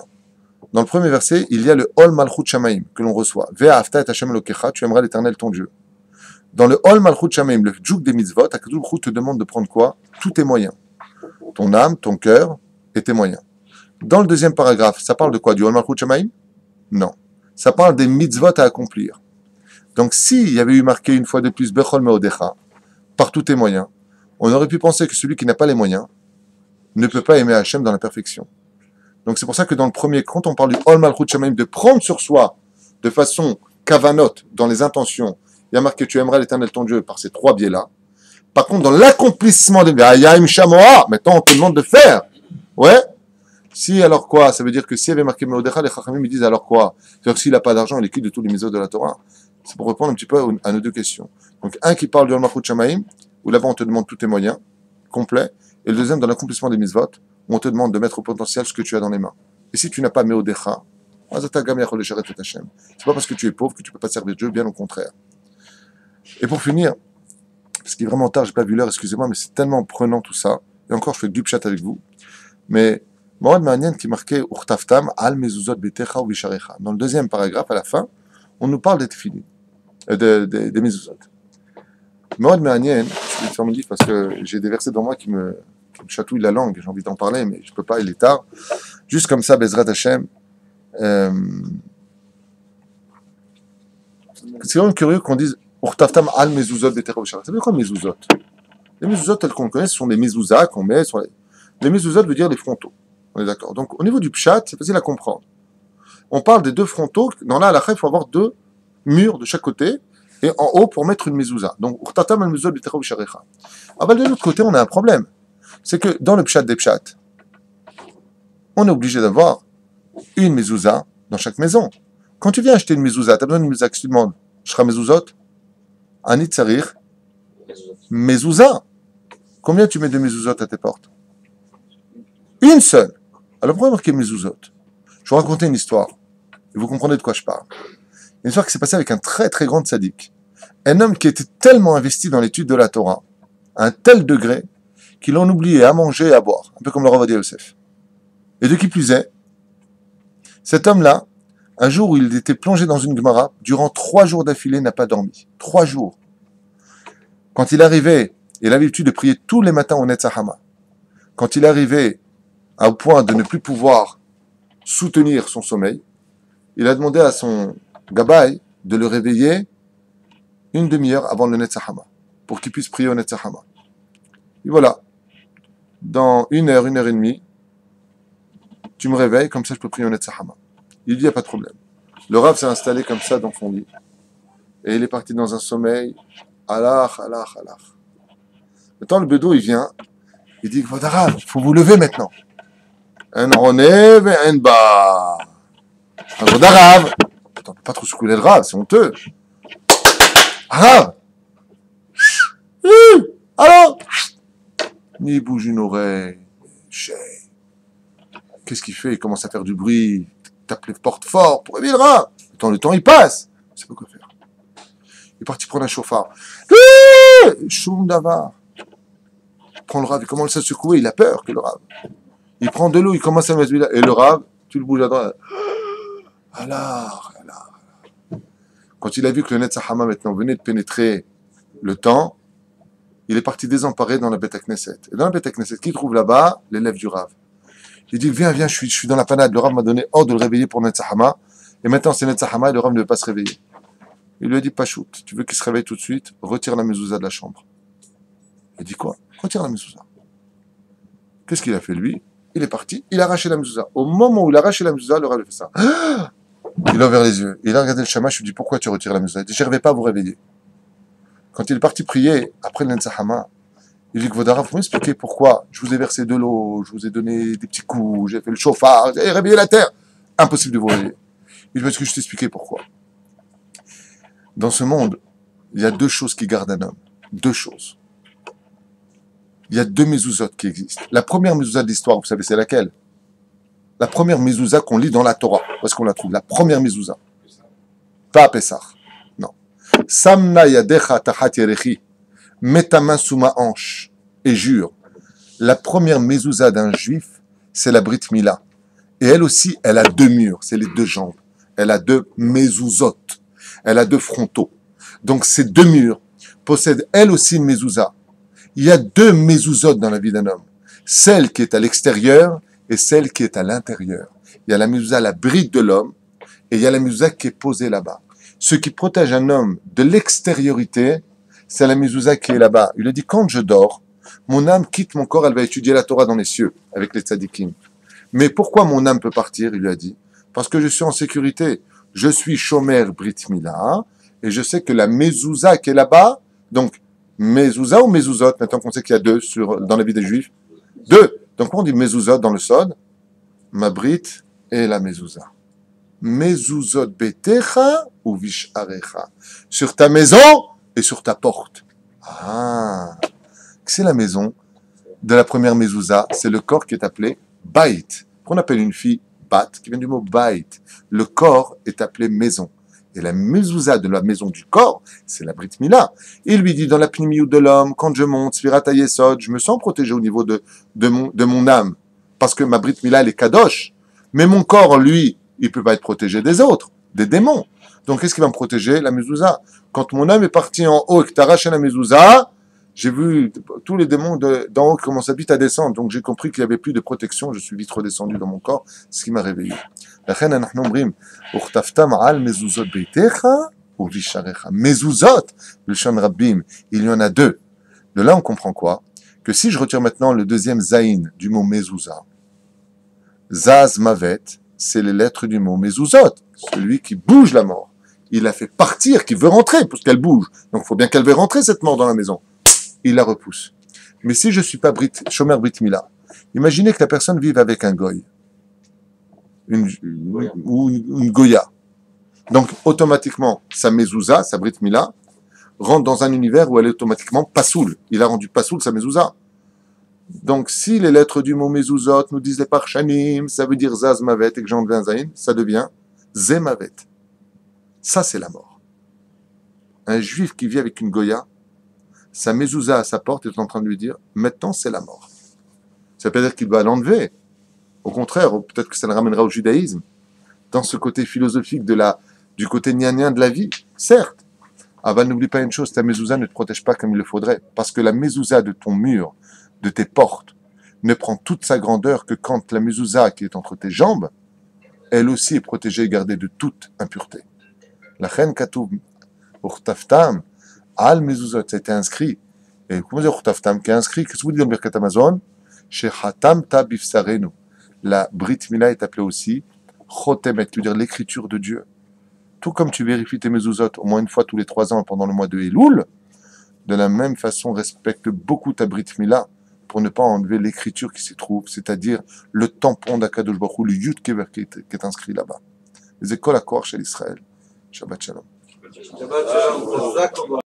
Dans le premier verset, il y a le Ol Malchut Shamaim que l'on reçoit. Ve'afta et Hashem Elokecha, tu aimeras l'Éternel ton Dieu. Dans le Ol Malchut Shamaim, le Djouk des mitzvot, Akadosh Hu te demande de prendre quoi? Tous tes moyens. Ton âme, ton cœur et tes moyens. Dans le deuxième paragraphe, ça parle de quoi? Du Ol Malchut Shamaim? Non. Ça parle des mitzvot à accomplir. Donc, s'il y avait eu marqué une fois de plus Bechol Meodecha, par tous tes moyens, on aurait pu penser que celui qui n'a pas les moyens ne peut pas aimer Hachem dans la perfection. Donc, c'est pour ça que dans le premier, quand on parle du Ol Malchut Shamaim, de prendre sur soi de façon kavanot, dans les intentions, il y a marqué tu aimeras l'Éternel ton Dieu par ces trois biais-là. Par contre, dans l'accomplissement de Ayaim Shamoa, maintenant on te demande de faire. Ouais. Si, alors quoi? Ça veut dire que s'il y avait marqué Meodecha, les Chachamim me disent alors quoi? C'est-à-dire que s'il n'a pas d'argent, il est quitte de tous les mitzvot de la Torah. C'est pour répondre un petit peu à nos deux questions. Donc, un qui parle du Ol Malchut Shamaim, où là-bas on te demande tous tes moyens, complets. Et le deuxième, dans l'accomplissement des mitzvot, où on te demande de mettre au potentiel ce que tu as dans les mains. Et si tu n'as pas Meodecha, c'est pas parce que tu es pauvre que tu ne peux pas servir Dieu, bien au contraire. Et pour finir, parce qu'il est vraiment tard, j'ai pas vu l'heure, excusez-moi, mais c'est tellement prenant tout ça. Et encore, je fais du pchat avec vous. Mais, Morad Manian qui marquait Urtaftam, Al Mezuzot Betecha ou Visharecha. Dans le deuxième paragraphe, à la fin, on nous parle des tefilin, des Mezuzot. Morad Manian, je vais faire mon livre parce que j'ai des versets devant moi qui me chatouillent la langue, j'ai envie d'en parler, mais je peux pas, il est tard. Juste comme ça, Bezrat Hashem. C'est vraiment curieux qu'on dise Urtaftam al mezuzot betecha v'shara. Ça veut dire quoi mezuzot? Les mezuzot tels qu'on connaît, ce sont des mezuzahs qu'on met sur les... Les mezuzot veut dire les frontaux. On est d'accord. Donc au niveau du pshat, c'est facile à comprendre. On parle des deux frontaux. Dans la halakha, il faut avoir deux murs de chaque côté et en haut pour mettre une mezuzah. Donc Urtaftam al mezuzot betecha v'shara. Ah bah de l'autre côté, on a un problème. C'est que dans le pshat des pshat, on est obligé d'avoir une mezuzah dans chaque maison. Quand tu viens acheter une mezuzah, tu as besoin d'une mezuzah, que tu demandes Shra mezuzot, Ani tsarir, mezuzah. Combien tu mets de mezuzot à tes portes? Une seule. Alors pourquoi marquer mezuzot? Je vais vous raconter une histoire. Et vous comprenez de quoi je parle. Une histoire qui s'est passée avec un très très grand tzaddik. Un homme qui était tellement investi dans l'étude de la Torah, à un tel degré, qu'il en oubliait à manger et à boire. Un peu comme le Rav Ovadia Yosef. Et de qui plus est, cet homme-là, un jour où il était plongé dans une Gemara, durant 3 jours d'affilée, n'a pas dormi. 3 jours. Quand il arrivait, il avait l'habitude de prier tous les matins au Netzahama. Quand il arrivait au point de ne plus pouvoir soutenir son sommeil, il a demandé à son gabay de le réveiller une demi-heure avant le Netzahama, pour qu'il puisse prier au Netzahama. Et voilà. Dans 1 heure, 1 heure et demie, tu me réveilles, comme ça je peux prier au Netzahama. Il dit, il n'y a pas de problème. Le Rav s'est installé comme ça dans son lit. Et il est parti dans un sommeil. Allah. Maintenant, le bédou, il vient. Il dit, Kvod Rav, il faut vous lever maintenant. Un ronev et un ba. Kvod Rav. Attends, on peut pas trop secouer le Rav, c'est honteux. Rav. Alors. Ni bouge une oreille. Qu'est-ce qu'il fait? Il commence à faire du bruit. Tape les portes fort pour réveiller le Rav. Le temps il passe. Il ne sait pas quoi faire. Il est parti prendre un chauffard. Choum d'avar. Il prend le Rav, il commence à secouer, il a peur que le Rav. Il prend de l'eau, il commence à mettre là. Et le Rav, tu le bouges à droite. Alors. Quand il a vu que le Netzahama maintenant venait de pénétrer le temps, il est parti désemparé dans la Beth Knesset. Et dans la Beth Knesset, qui trouve là-bas? L'élève du Rav. Il dit, viens, je suis dans la panade. Le Rav m'a donné ordre de le réveiller pour Netzahama. Et maintenant, c'est Netzahama et le Rav ne veut pas se réveiller. Il lui a dit, Pachout, tu veux qu'il se réveille tout de suite? Retire la mezouza de la chambre. Il dit quoi? Retire la mezouza. Qu'est-ce qu'il a fait lui? Il est parti, il a arraché la mezouza. Au moment où il a arraché la mezouza, le Rav lui fait ça. Il a ouvert les yeux. Il a regardé le shamash, je lui ai dit, pourquoi tu retires la mezouza? Il dit, je n'arrivais pas à vous réveiller. Quand il est parti prier, après le Netzahama, il dit, Kvod Rav, vous m'expliquez pourquoi je vous ai versé de l'eau, je vous ai donné des petits coups, j'ai fait le chauffard, j'ai réveillé la terre. Impossible de vous réveiller. Il dit, est-ce que je t'expliquais pourquoi? Dans ce monde, il y a 2 choses qui gardent un homme. 2 choses. Il y a 2 mezuzot qui existent. La première mezuzah de l'histoire, vous savez, c'est laquelle? La première mezouza qu'on lit dans la Torah. Parce qu'on la trouve. La première mezouza. Pas à Pessah. Non. Samna yadecha tachat yerechi. Mets ta main sous ma hanche et jure. La première mezouza d'un juif, c'est la Brit Mila. Et elle aussi, elle a deux murs, c'est les deux jambes. Elle a deux mezuzot. Elle a deux frontaux. Donc ces deux murs possèdent elle aussi une mezouza. Il y a deux mezuzot dans la vie d'un homme. Celle qui est à l'extérieur et celle qui est à l'intérieur. Il y a la mezouza, la bride de l'homme, et il y a la mezouza qui est posée là-bas. Ce qui protège un homme de l'extériorité, c'est la mezouza qui est là-bas. Il a dit, quand je dors, mon âme quitte mon corps, elle va étudier la Torah dans les cieux, avec les tzadikim. Mais pourquoi mon âme peut partir, il lui a dit? Parce que je suis en sécurité. Je suis Shomer Brit Mila, et je sais que la mezouza qui est là-bas, donc mezouza ou mezuzot, maintenant qu'on sait qu'il y a deux dans la vie des Juifs, deux. Donc on dit mezuzot dans le Sod, ma Brit et la mezouza. Mezuzot betecha ou visharecha. Sur ta maison et sur ta porte. Ah, c'est la maison de la première mezouza, c'est le corps qui est appelé Bait, qu'on appelle une fille Bat, qui vient du mot Bait. Le corps est appelé maison. Et la mezouza de la maison du corps, c'est la Brit Mila. Il lui dit dans la pnimiou de l'homme, quand je monte, Sfirat HaYesod, je me sens protégé au niveau de mon âme. Parce que ma Brit Mila, elle est kadosh. Mais mon corps, lui, il peut pas être protégé des autres, des démons. Donc qu'est-ce qui va me protéger? La mezouza. Quand mon âme est partie en haut et que tu arraches la mezouza, j'ai vu tous les démons d'en haut qui commencent vite à descendre. Donc j'ai compris qu'il n'y avait plus de protection. Je suis vite redescendu dans mon corps, ce qui m'a réveillé. Mezuzot, le Shan Rabbim, il y en a deux. De là, on comprend quoi? Que si je retire maintenant le deuxième zaïn du mot mezouza, Zaz Mavet, c'est les lettres du mot mezuzot, celui qui bouge la mort. Il la fait partir, qui veut rentrer, parce qu'elle bouge. Donc il faut bien qu'elle veuille rentrer, cette mort, dans la maison. Il la repousse. Mais si je ne suis pas Shomer Brit Mila, imaginez que la personne vive avec un goy, ou une goya. Donc, automatiquement, sa mezouza, sa Brit Mila, rentre dans un univers où elle est automatiquement pasoul. Il a rendu pasoul sa mezouza. Donc, si les lettres du mot mezuzot nous disent les parchanim, ça veut dire Zaz Mavet, et que j'enlève un zaïn, ça devient Zé Mavet. Ça, c'est la mort. Un juif qui vit avec une goya, sa mezouza à sa porte est en train de lui dire, maintenant c'est la mort. Ça veut pas dire qu'il va l'enlever. Au contraire, peut-être que ça le ramènera au judaïsme. Dans ce côté philosophique du côté gnanien de la vie, certes. Ah n'oublie pas une chose, ta mezouza ne te protège pas comme il le faudrait. Parce que la mezouza de ton mur, de tes portes, ne prend toute sa grandeur que quand la mezouza qui est entre tes jambes, elle aussi est protégée et gardée de toute impureté. La reine Katoub, Urtaftam, Al Mezuzot, ça a été inscrit. Et comment dire Urtaftam, qui est inscrit, qu'est-ce que vous dites dans le Birkat Amazon? Chez Hatam Tabifsarenu. La Brit Mila est appelée aussi Chotemet, qui veut dire l'écriture de Dieu. Tout comme tu vérifies tes mezuzot au moins une fois tous les 3 ans pendant le mois de Elul, de la même façon respecte beaucoup ta Brit Mila pour ne pas enlever l'écriture qui s'y trouve, c'est-à-dire le tampon d'Akadosh Baruch Hu, le Yud Kever qui est inscrit là-bas. Les écoles à Korah chez l'Israël. Shabbat Shalom. Shabbat Shalom.